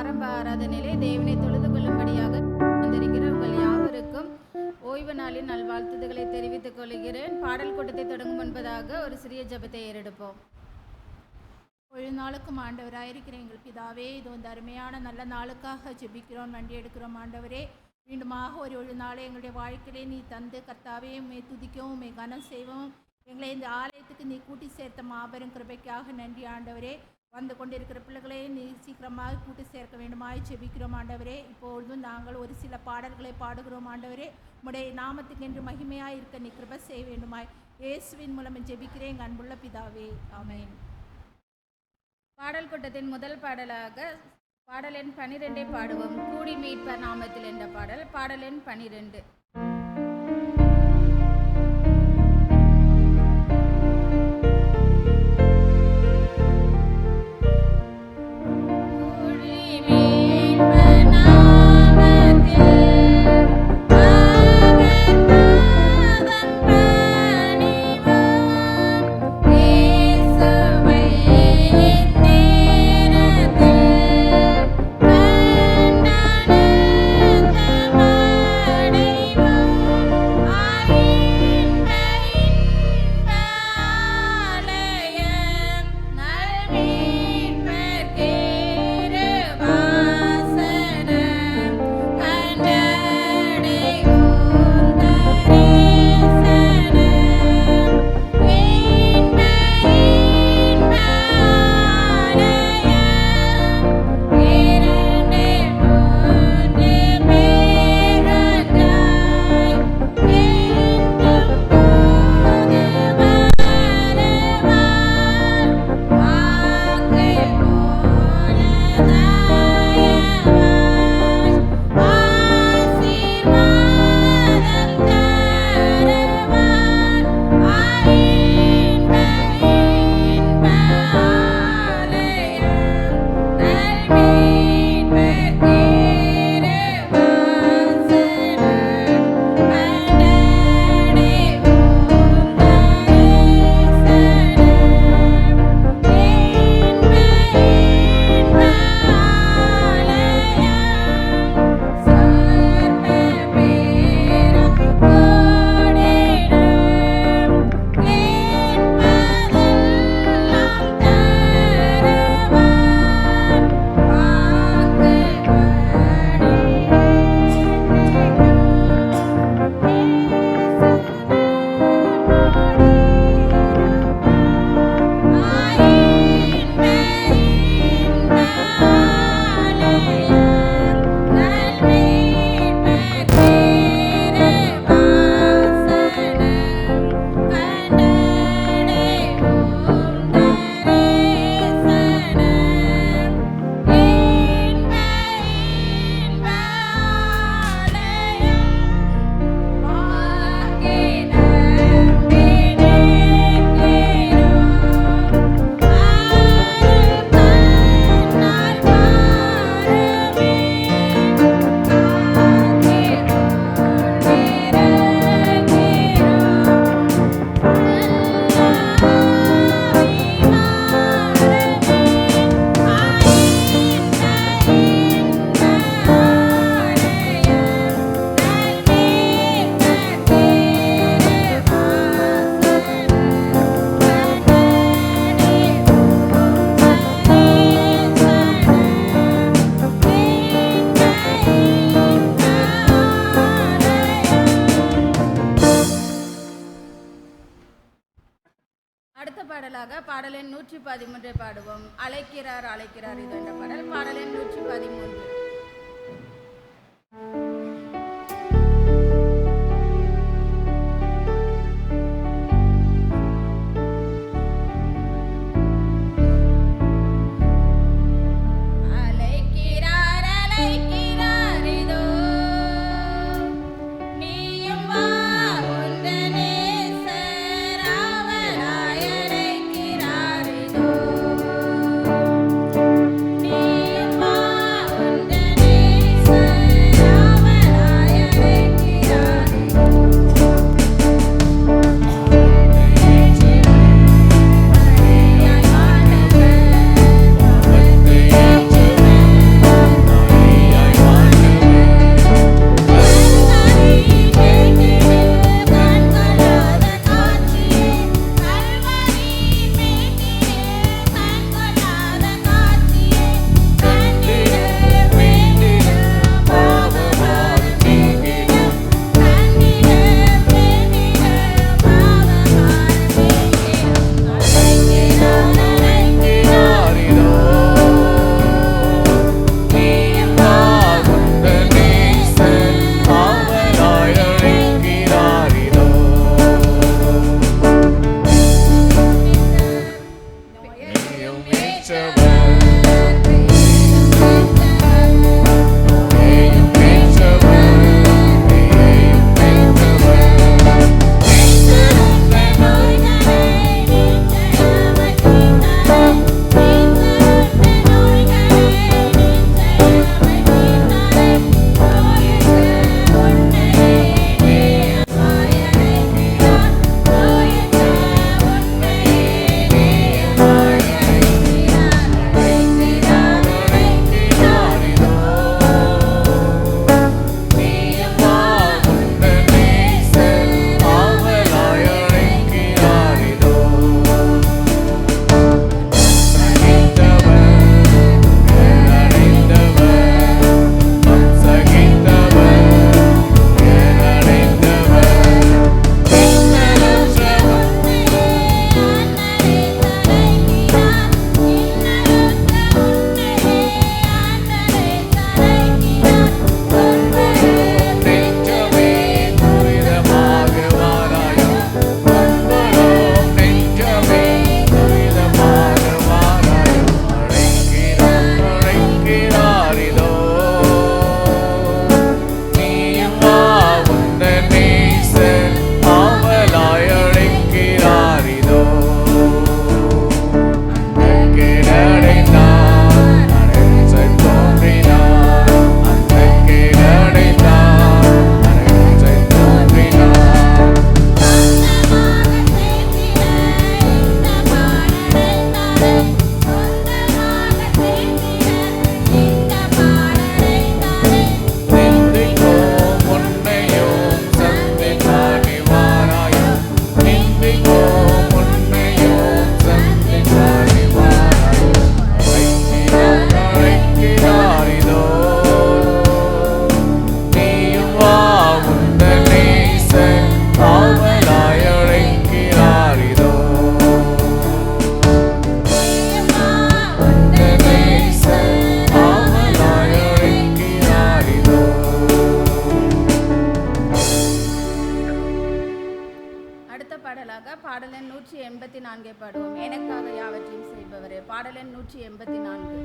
ஆரம்ப ஆராதனையிலே தேவனை தொழுது கொள்ளும்படியாக வந்திருக்கிற உங்கள் யாவருக்கும் ஓய்வு நாளின் நல்வாழ்த்துதல்களை தெரிவித்துக் கொள்கிறேன். பாடல் கூட்டத்தை தொடங்கும் முன்பதாக ஒரு சிறிய ஜெபத்தை ஏறெடுப்போம். ஒரு நாளுக்கும் ஆண்டவராயிருக்கிற எங்கள் பிதாவே, இது வந்து அருமையான நல்ல நாளுக்காக ஜெபிக்கிறோம், நன்றி எடுக்கிறோம் ஆண்டவரே. மீண்டுமாக ஒரு நாளை எங்களுடைய வாழ்க்கையிலே நீ தந்து கர்த்தாவே உம்மை துதிக்கவும் உம்மை கனம் செய்வோம். எங்களை இந்த ஆலயத்துக்கு நீ கூட்டி சேர்த்த மாபெரும் கிருபைக்காக நன்றி ஆண்டவரே. வந்து கொண்டிருக்கிற பிள்ளைகளை நீ சீக்கிரமாக கூட்டி சேர்க்க வேண்டுமாய் ஜெபிக்கிறோம் ஆண்டவரே. இப்பொழுதும் நாங்கள் ஒரு சில பாடல்களை பாடுகிறோம் ஆண்டவரே. உம்முடைய நாமத்துக்கு என்று மகிமையாக இருக்க நீ கிருபை செய்ய வேண்டுமாய் இயேசுவின் மூலம் ஜெபிக்கிறேன் எங்கள் அன்புள்ள பிதாவே, ஆமென். பாடல் கூட்டத்தின் முதல் பாடலாக பாடல் எண் 12 பாடுவோம். கூடி மீட்பர் நாமத்தில் என்ற பாடல். பாடல் எண் 12. அடுத்த பாடலாக பாடல் எண் 113 பாடுவோம். அழைக்கிறார் அழைக்கிறார் இது என்ற பாடல். பாடல் எண் 113. நீயும் வா உந்தன் பாடலாக பாடல் எண் 184 பாடுவோம். எனக்காக யாவற்றையும் செய்பவரே. பாடல் எண் 184.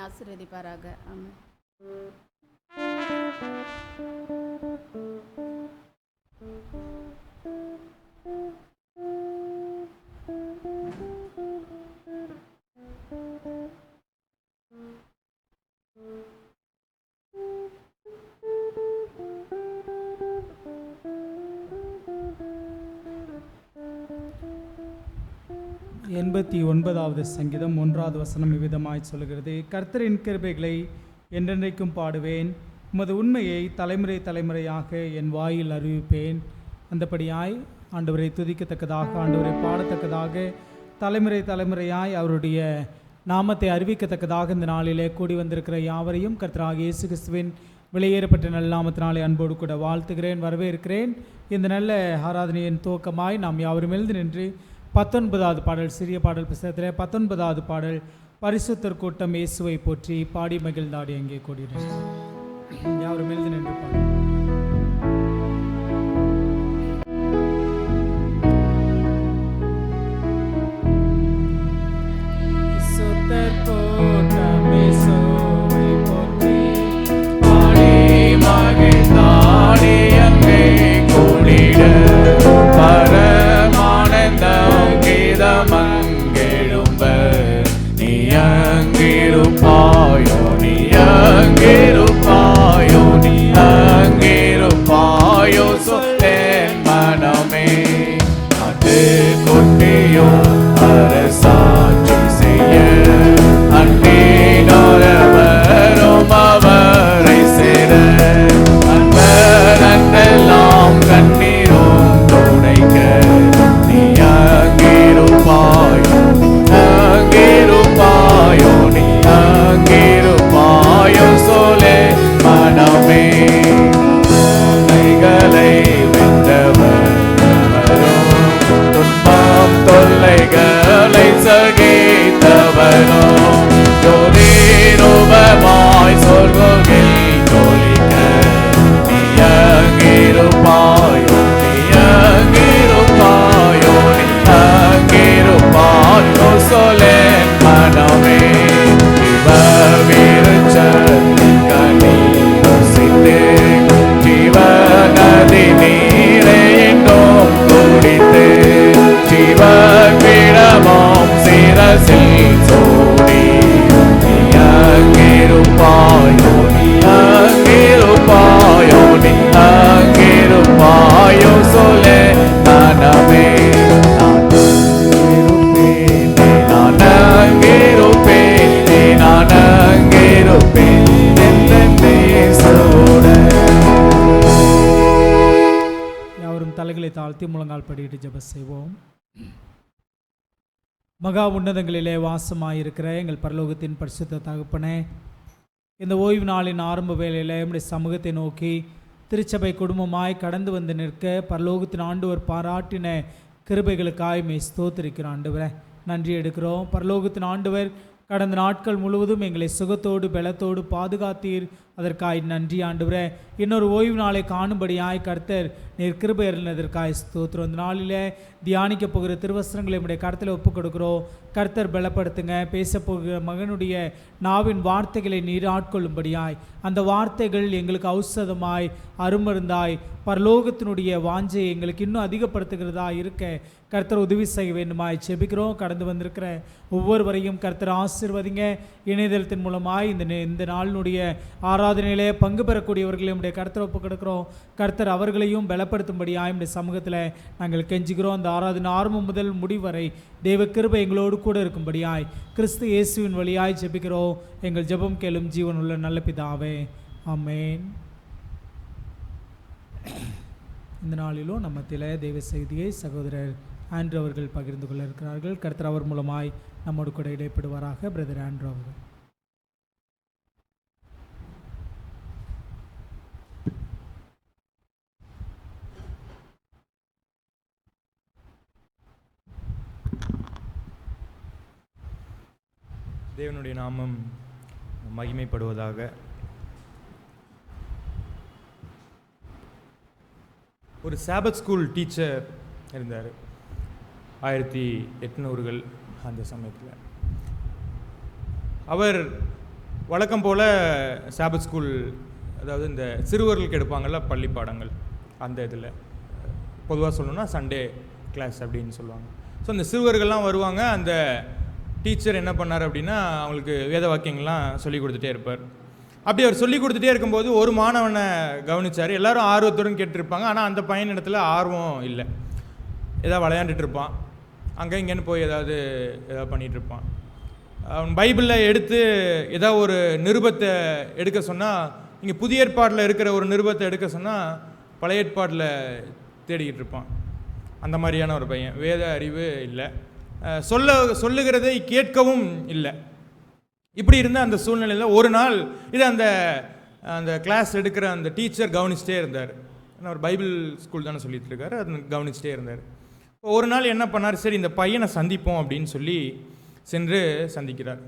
ஆசீர்வதிப்பாராக. ஆமென். எண்பத்தி 89வது சங்கீதம் 1வது வசனம் இவ்விதமாய் சொல்கிறது. கர்த்தரின் கிருபைகளை என்றென்றைக்கும் பாடுவேன், உமது உண்மையை தலைமுறை தலைமுறையாக என் வாயில் அறிவிப்பேன். அந்தபடியாய் ஆண்டவரை துதிக்கத்தக்கதாக, ஆண்டவரை பாடத்தக்கதாக, தலைமுறை தலைமுறையாய் அவருடைய நாமத்தை அறிவிக்கத்தக்கதாக இந்த நாளிலே கூடி வந்திருக்கிற யாவரையும் கர்த்தராகிய இயேசு கிறிஸ்துவின் வெளியேறப்பட்ட நல்ல நாமத்தினாலே அன்போடு கூட வாழ்த்துகிறேன், வரவேற்கிறேன். இந்த நல்ல ஆராதனையின் துவக்கமாய் நாம் யாவரும் எழுந்து நின்று 19வது பாடல், சிறிய பாடல் புத்தகத்தில் 19வது பாடல், பரிசுத்தர் கூட்டம் இயேசுவை போற்றி பாடி மகிழ்ந்தாடி அங்கே கூடினேன். யாவரும் எழுந்து நின்று பாடு. தாழ்த்தி முழங்கால் படியிட்டு ஜெபம் செய்வோம். மகா உன்னதங்களிலே வாசமாயிருக்கிற எங்கள் பரலோகத்தின் பரிசுத்த தகப்பனே, இந்த ஓய்வு நாளின் ஆரம்ப வேளையில் நம்முடைய சமூகத்தை நோக்கி திருச்சபை குடும்பமாய் கடந்து வந்து நிற்க பரலோகத்தின் ஆண்டவர் பாராட்டின கிருபைகளுக்காய் மே ஸ்தோத்திரிக்கிறோம். ஆண்டவரை நன்றி எடுக்கிறோம். பரலோகத்தின் ஆண்டவர் கடந்த நாட்கள் முழுவதும் எங்களை சுகத்தோடு பலத்தோடு பாதுகாத்தீர். அதற்காய் நன்றி ஆண்டவரே. இன்னொரு ஓய்வு நாளை காணும்படியாய் கர்த்தர் நீர் கிருபை அருளினதற்காய் ஸ்தோத்திரம். இந்த நாளில் தியானிக்க போகிற திருவசனங்களை நம்முடைய கருத்தில் ஒப்புக் கொடுக்கிறோம். கர்த்தர் பலப்படுத்துங்க. பேச போகிற மகனுடைய நாவின் வார்த்தைகளை நீர் ஆட்கொள்ளும்படியாய், அந்த வார்த்தைகள் எங்களுக்கு ஔஷதமாய் அருமருந்தாய் பரலோகத்தினுடைய வாஞ்சை எங்களுக்கு இன்னும் அதிகப்படுத்துகிறதா இருக்க கர்த்தர் உதவி செய்ய வேண்டுமாய் செபிக்கிறோம். கடந்து வந்திருக்கிற ஒவ்வொருவரையும் கர்த்தர் ஆசீர்வதிங்க. இணையதளத்தின் மூலமாய் இந்த நாளினுடைய ஆராதனையிலே பங்கு பெறக்கூடியவர்களை நம்முடைய கர்த்தர் ஒப்புக் கொடுக்கிறோம். கர்த்தர் அவர்களையும் பலப்படுத்தும்படியாய் நம்முடைய சமூகத்தில் நாங்கள் கெஞ்சுகிறோம். அந்த ஆராதனை ஆரம்பம் முதல் முடிவரை தேவ கிருபை எங்களோடு கூட இருக்கும்படியாய் கிறிஸ்து இயேசுவின் வழியாய் ஜெபிக்கிறோம். எங்கள் ஜெபம் கேளும் ஜீவன் உள்ள நல்ல பிதாவே, ஆமென். இந்த நாளிலும் நம்ம தெய்வ செய்தியை சகோதரர் ஆண்ட்ரூ அவர்கள் பகிர்ந்து கொள்ள இருக்கிறார்கள். கர்த்தர் அவர் மூலமாய் நம்மோடு கூட இடைப்படுவாராக. பிரதர் ஆண்ட்ரூ அவர்கள். தேவனுடைய நாமம் மகிமைப்படுவதாக. ஒரு சாபத் ஸ்கூல் டீச்சர் இருந்தார் 1800கள் அந்த சமயத்தில். அவர் வழக்கம் போல் சாபத் ஸ்கூல், அதாவது இந்த சிறுவர்களுக்கு எடுப்பாங்கள்ல பள்ளி பாடங்கள், அந்த இதில் பொதுவாக சொல்லணும்னா சண்டே கிளாஸ் அப்படின்னு சொல்லுவாங்க. ஸோ அந்த சிறுவர்கள்லாம் வருவாங்க. அந்த டீச்சர் என்ன பண்ணார் அப்படின்னா அவங்களுக்கு வேத வாக்கியங்கள்லாம் சொல்லி கொடுத்துட்டே இருப்பார். அப்படி அவர் சொல்லி கொடுத்துட்டே இருக்கும்போது ஒரு மாணவனை கவனித்தார். எல்லாரும் ஆர்வத்துடன் கேட்டுருப்பாங்க. ஆனால் அந்த பையனிடத்தில் ஆர்வம் இல்லை. ஏதாவது விளையாண்டுட்டு இருப்பான், அங்கே இங்கேன்னு போய் ஏதாவது பண்ணிகிட்டு இருப்பான். அவன் பைபிளில் எடுத்து ஏதாவது ஒரு நிருபத்தை எடுக்க சொன்னால், இங்கே புதிய ஏற்பாட்டில் இருக்கிற ஒரு நிருபத்தை எடுக்க சொன்னால் பழைய ஏற்பாட்டில் தேடிக்கிட்டு இருப்பான். அந்த மாதிரியான ஒரு பையன். வேத அறிவு இல்லை, சொல்லுகிறதை கேட்கவும் இல்லை. இப்படி இருந்த அந்த சூழ்நிலையில் ஒரு நாள் இது அந்த கிளாஸ் எடுக்கிற அந்த டீச்சர் கவனிச்சிட்டே இருந்தார். ஏன்னா ஒரு பைபிள் ஸ்கூல் தானே சொல்லிட்டு இருக்காரு, அது கவனிச்சிட்டே இருந்தார். ஒரு நாள் என்ன பண்ணார், சரி இந்த பையனை சந்திப்போம் அப்படின்னு சொல்லி சென்று சந்திக்கிறார்.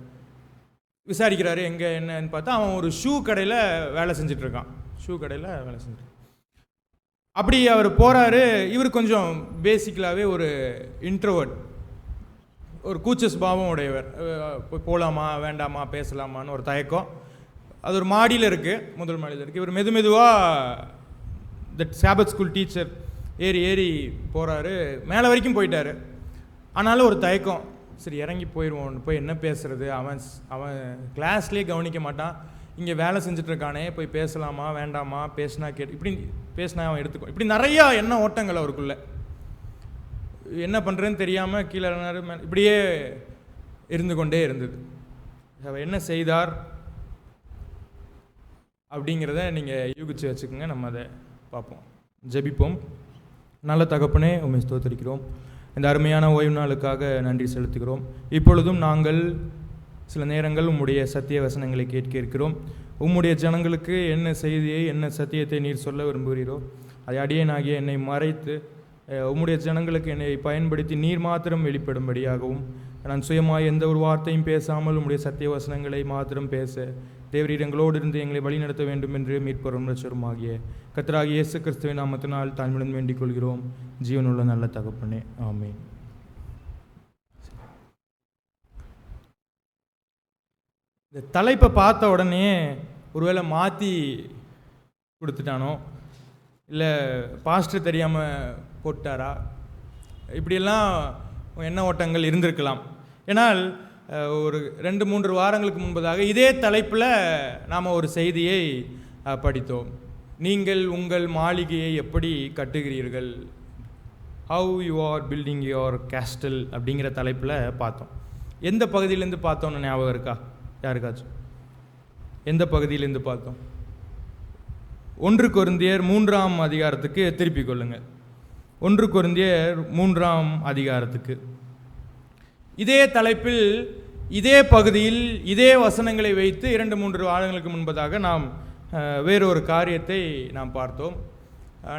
விசாரிக்கிறாரு எங்கே என்னன்னு பார்த்தா அவன் ஒரு ஷூ கடையில் வேலை செஞ்சிட்ருக்கான். அப்படி அவர் போகிறாரு. இவர் கொஞ்சம் பேசிக்கலாகவே ஒரு இன்ட்ரோவர்ட், ஒரு கூச்ச சுபாவம் உடையவர். போகலாமா வேண்டாமா பேசலாமான்னு ஒரு தயக்கம். அது ஒரு மாடியில் இருக்குது, முதல் மாடியில் இருக்குது. இவர் மெதுவாக இந்த சாபத் ஸ்கூல் டீச்சர் ஏறி போகிறாரு. மேலே வரைக்கும் போயிட்டார். ஆனாலும் ஒரு தயக்கம், சரி இறங்கி போயிடுவோம், போய் என்ன பேசுறது, அவன் கிளாஸ்லேயே கவனிக்க மாட்டான், இங்கே வேலை செஞ்சிட்ருக்கானே, போய் பேசலாமா வேண்டாமா, பேசினா இப்படி பேசினா அவன் எடுத்துக்கோ, இப்படி நிறையா எண்ண ஓட்டங்கள் அவருக்குள்ள. என்ன பண்ணுறதுன்னு தெரியாமல் கீழே இப்படியே இருந்து கொண்டே இருந்தது. அவர் என்ன செய்தார் அப்படிங்கிறத நீங்கள் யூகிச்சு வச்சுக்கோங்க. நம்ம அதை பார்ப்போம், ஜெபிப்போம். நல்ல தகப்பனே, உம்மை ஸ்தோத்திரிக்கிறோம். இந்த அருமையான ஓய்வு நாளுக்காக நன்றி செலுத்துகிறோம். இப்பொழுதும் நாங்கள் சில நேரங்கள் உம்முடைய சத்திய வசனங்களை கேட்க இருக்கிறோம். உம்முடைய ஜனங்களுக்கு என்ன செய்தியை, என்ன சத்தியத்தை நீர் சொல்ல விரும்புகிறீரோ அதை அடியேனாகிய என்னை மறைத்து உம்முடைய ஜனங்களுக்கு என்னை பயன்படுத்தி நீர் மாத்திரம் வெளிப்படும்படியாகவும், நான் சுயமாக எந்த ஒரு வார்த்தையும் பேசாமல் உம்முடைய சத்திய வசனங்களை மாத்திரம் பேச தேவரீர் எங்களோடு இருந்து எங்களை வழிநடத்த வேண்டும் என்று மீட்பரும் ரட்சகருமாகிய கர்த்தராகிய இயேசு கிறிஸ்துவின் நாமத்தினால் தாழ்மையுடன் வேண்டிக் கொள்கிறோம். ஜீவனுள்ள நல்ல தகப்பனே, ஆமென். இந்த தலைப்பை பார்த்த உடனே ஒருவேளை மாற்றி கொடுத்துட்டானோ, இல்லை பாஸ்டர் தெரியாமல் போட்டாரா, இப்படியெல்லாம் எண்ண ஓட்டங்கள் இருந்திருக்கலாம். ஏன்னால் ஒரு 2-3 வாரங்களுக்கு முன்பதாக இதே தலைப்பில் நாம் ஒரு செய்தியை படித்தோம். நீங்கள் உங்கள் மாளிகையை எப்படி கட்டுகிறீர்கள், how you are building your castle அப்படிங்கிற தலைப்பில் பார்த்தோம். எந்த பகுதியிலேருந்து பார்த்தோன்னு ஞாபகம் இருக்கா யாருக்காச்சும்? எந்த பகுதியிலேருந்து பார்த்தோம்? 1 கொரிந்தியர் 3ஆம் அதிகாரத்துக்கு திருப்பிக் கொள்ளுங்கள். 1 கொரிந்தியர் 3ஆம் அதிகாரத்துக்கு. இதே தலைப்பில் இதே பகுதியில் இதே வசனங்களை வைத்து 2-3 வாரங்களுக்கு முன்பதாக நாம் வேறொரு காரியத்தை நாம் பார்த்தோம்.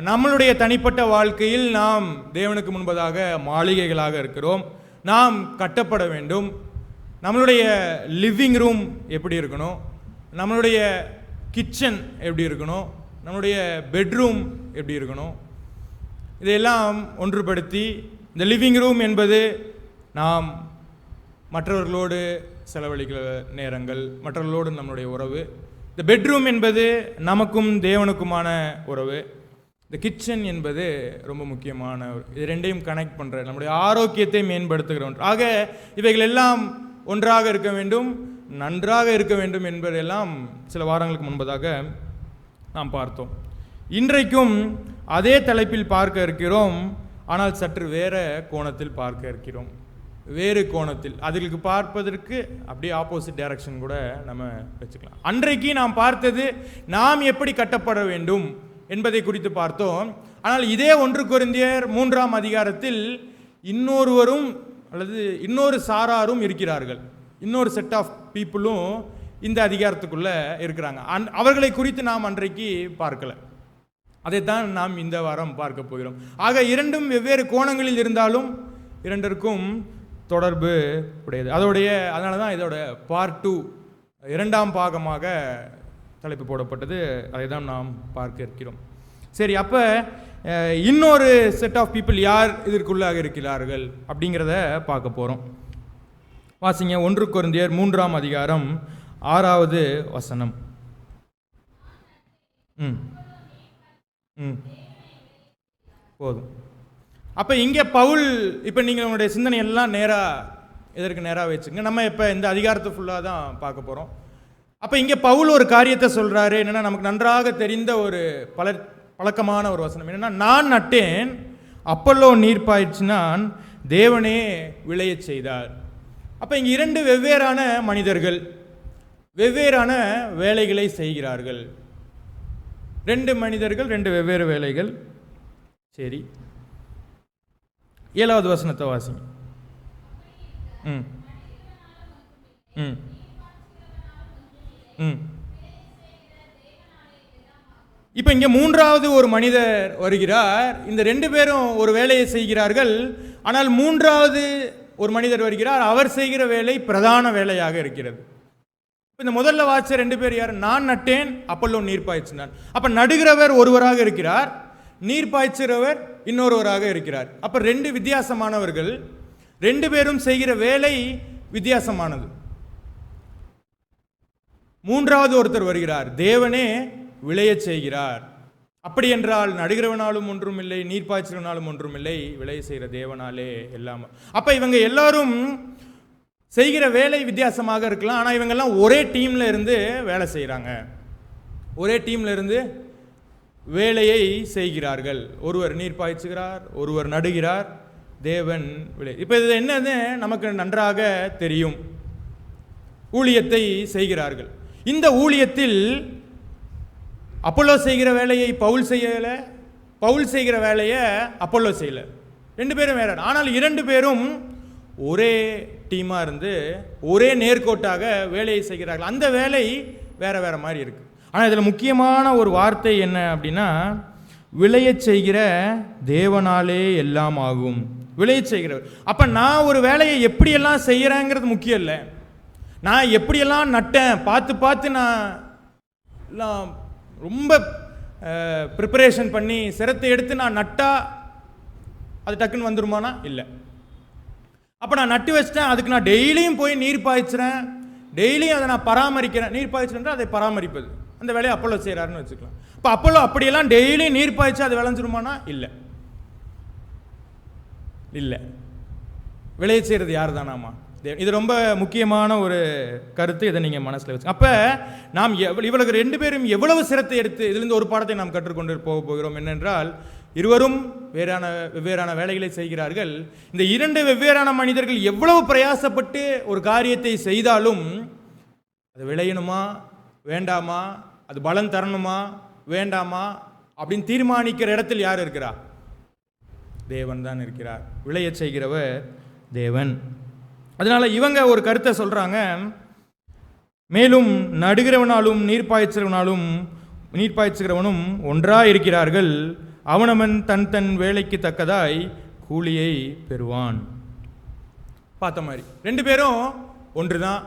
நம்மளுடைய தனிப்பட்ட வாழ்க்கையில் நாம் தேவனுக்கு முன்பதாக மாளிகைகளாக இருக்கிறோம். நாம் கட்டப்பட வேண்டும். நம்மளுடைய லிவிங் ரூம் எப்படி இருக்கணும், நம்மளுடைய கிச்சன் எப்படி இருக்கணும், நம்மளுடைய பெட்ரூம் எப்படி இருக்கணும், இதையெல்லாம் ஒன்றுபடுத்தி இந்த லிவிங் ரூம் என்பது நாம் மற்றவர்களோடு செலவழிக்கிற நேரங்கள், மற்றவர்களோடு நம்மளுடைய உறவு. இந்த பெட்ரூம் என்பது நமக்கும் தேவனுக்குமான உறவு. இந்த கிச்சன் என்பது ரொம்ப முக்கியமான இது ரெண்டையும் கனெக்ட் பண்ணுற நம்முடைய ஆரோக்கியத்தை மேம்படுத்துகிற ஒன்று. ஆக இவைகள் எல்லாம் ஒன்றாக இருக்க வேண்டும், நன்றாக இருக்க வேண்டும் என்பதெல்லாம் சில வாரங்களுக்கு முன்பதாக நாம் பார்த்தோம். இன்றைக்கும் அதே தலைப்பில் பார்க்க இருக்கிறோம், ஆனால் சற்று வேறு கோணத்தில் பார்க்க இருக்கிறோம். வேறு கோணத்தில் அதுக்கு பார்ப்பதற்கு அப்படியே ஆப்போசிட் டைரக்ஷன் கூட நம்ம வச்சுக்கலாம். அன்றைக்கு நாம் பார்த்தது நாம் எப்படி கட்டப்பட வேண்டும் என்பதை குறித்து பார்த்தோம். ஆனால் இதே 1 கொரிந்தியர் 3ஆம் அதிகாரத்தில் இன்னொருவரும் அல்லது இன்னொரு சாராரும் இருக்கிறார்கள். இன்னொரு செட் ஆஃப் பீப்புளும் இந்த அதிகாரத்துக்குள்ளே இருக்கிறாங்க. அவர்களை குறித்து நாம் அன்றைக்கு பார்க்கல. அதைத்தான் நாம் இந்த வாரம் பார்க்க போகிறோம். ஆக இரண்டும் வெவ்வேறு கோணங்களில் இருந்தாலும் இரண்டிற்கும் தொடர்பு உடையது. அதனால தான் இதோட பார்ட் 2 2ஆம் பாகமாக தலைப்பு போடப்பட்டது. அதை தான் நாம் பார்க்க இருக்கிறோம். சரி, அப்போ இன்னொரு செட் ஆஃப் பீப்புள் யார் இதற்குள்ளாக இருக்கிறார்கள் அப்படிங்கிறத பார்க்க போகிறோம். வாசிங்க 1 கொரிந்தியர் 3ஆம் அதிகாரம் 6வது வசனம். போதும். அப்போ இங்கே பவுல், இப்போ நீங்கள் உங்களுடைய சிந்தனை எல்லாம் இதற்கு நேராக வச்சுங்க. நம்ம இப்போ இந்த அதிகாரத்தை ஃபுல்லாக தான் பார்க்க போகிறோம். அப்போ இங்கே பவுல் ஒரு காரியத்தை சொல்கிறாரு. என்னென்னா, நமக்கு நன்றாக தெரிந்த ஒரு பழக்கமான ஒரு வசனம் என்னென்னா, நான் நட்டேன், அப்பல்லோ நீர் பாய்ச்சினான், தேவனே விளையச் செய்தார். அப்போ இங்கே 2 வெவ்வேறான மனிதர்கள் வெவ்வேறான வேலைகளை செய்கிறார்கள். 2 மனிதர்கள் 2 வெவ்வேறு வேலைகள். சரி, 7வது வசனத்தை வாசிங்க. இப்போ இங்கே 3வது ஒரு மனிதர் வருகிறார். இந்த 2 பேரும் ஒரு வேலையை செய்கிறார்கள். ஆனால் 3வது ஒரு மனிதர் வருகிறார். அவர் செய்கிற வேலை பிரதான வேலையாக இருக்கிறது. இந்த முதல்ல வாச்ச 2 பேர் யார்? நான் நட்டேன், அப்பல்லோ நீர் பாய்ச்சினான். அப்போ நடுகிறவர் ஒருவராக இருக்கிறார், நீர் பாய்ச்சுகிறவர் இன்னொருவராக இருக்கிறார். அப்போ 2 வித்தியாசமானவர்கள். 2 பேரும் செய்கிற வேலை வித்தியாசமானது. 3வது ஒருத்தர் வருகிறார், தேவனே விளையச் செய்கிறார். அப்படி என்றால் நடுகிறவனாலும் ஒன்றும் இல்லை, நீர் பாய்ச்சுகிறவனாலும் ஒன்றும் இல்லை, விளைய செய்கிற தேவனாலே எல்லாம். அப்போ இவங்க எல்லாரும் செய்கிற வேலை வித்தியாசமாக இருக்கலாம், ஆனால் இவங்கெல்லாம் ஒரே டீமில் இருந்து வேலை செய்கிறாங்க, ஒரே டீமில் இருந்து வேலையை செய்கிறார்கள். ஒருவர் நீர் பாய்ச்சுகிறார், ஒருவர் நடுகிறார், தேவன் விளை. இப்போ இது என்னன்னு நமக்கு நன்றாக தெரியும். ஊழியத்தை செய்கிறார்கள். இந்த ஊழியத்தில் அப்பல்லோ செய்கிற வேலையை பவுல் செய்யலை, பவுல் செய்கிற வேலையை அப்பல்லோ செய்யலை. 2 பேரும் வேற. ஆனால் 2 பேரும் ஒரே டீமாக இருந்து ஒரே நேர்கோட்டாக வேலையை செய்கிறார்கள். அந்த வேலை வேற வேற மாதிரி இருக்கு. ஆனால் இதில் முக்கியமான ஒரு வார்த்தை என்ன அப்படின்னா, விளையச் செய்கிற தேவனாலே எல்லாம் ஆகும். விளையச் செய்கிறவர். அப்போ நான் ஒரு வேலையை எப்படியெல்லாம் செய்கிறேங்கிறது முக்கியம் இல்லை. நான் எப்படியெல்லாம் நட்டேன் பார்த்து பார்த்து நான் ரொம்ப ப்ரிப்பரேஷன் பண்ணி சிரத்தை எடுத்து நான் நட்டா அது டக்குன்னு வந்துருமானா? இல்லை. அப்போ நான் நட்டு வச்சிட்டேன், அதுக்கு நான் டெய்லியும் போய் நீர் பாய்ச்சுறேன், டெய்லியும் அதை நான் பராமரிக்கிறேன். நீர் பாய்ச்சுறேன் அதை பராமரிப்பது, அந்த வேலையை அப்பல்லோ செய்கிறாருன்னு வச்சுக்கலாம். இப்போ அப்பல்லோ அப்படியெல்லாம் டெய்லியும் நீர் பாய்ச்சி அது விளைஞ்சிருமானா? இல்லை இல்லை. விளைய செய்கிறது யார் தானாமா? இது ரொம்ப முக்கியமான ஒரு கருத்து. இதை நீங்கள் மனசில் வச்சு அப்போ நாம் இவளுக்கு 2 பேரும் எவ்வளவு சிரத்தை எடுத்து இதிலிருந்து ஒரு பாடத்தை நாம் கற்றுக்கொண்டு போகிறோம். என்னென்றால், இருவரும் வெவ்வேறான வேலைகளை செய்கிறார்கள். இந்த 2 வெவ்வேறான மனிதர்கள் எவ்வளவு பிரயாசப்பட்டு ஒரு காரியத்தை செய்தாலும் அது விளையணுமா வேண்டாமா, அது பலன் தரணுமா வேண்டாமா அப்படின்னு தீர்மானிக்கிற இடத்தில் யார் இருக்கிறா? தேவன் தான் இருக்கிறார். விளையச் செய்கிறவர் தேவன். அதனால இவங்க ஒரு கருத்தை சொல்றாங்க, மேலும் நடுகிறவனாலும் நீர்ப்பாய்ச்சுகிறவனும் ஒன்றாய் இருக்கிறார்கள், அவனவன் தன் தன் வேலைக்கு தக்கதாய் கூலியை பெறுவான். பார்த்த மாதிரி 2 பேரும் ஒன்று தான்,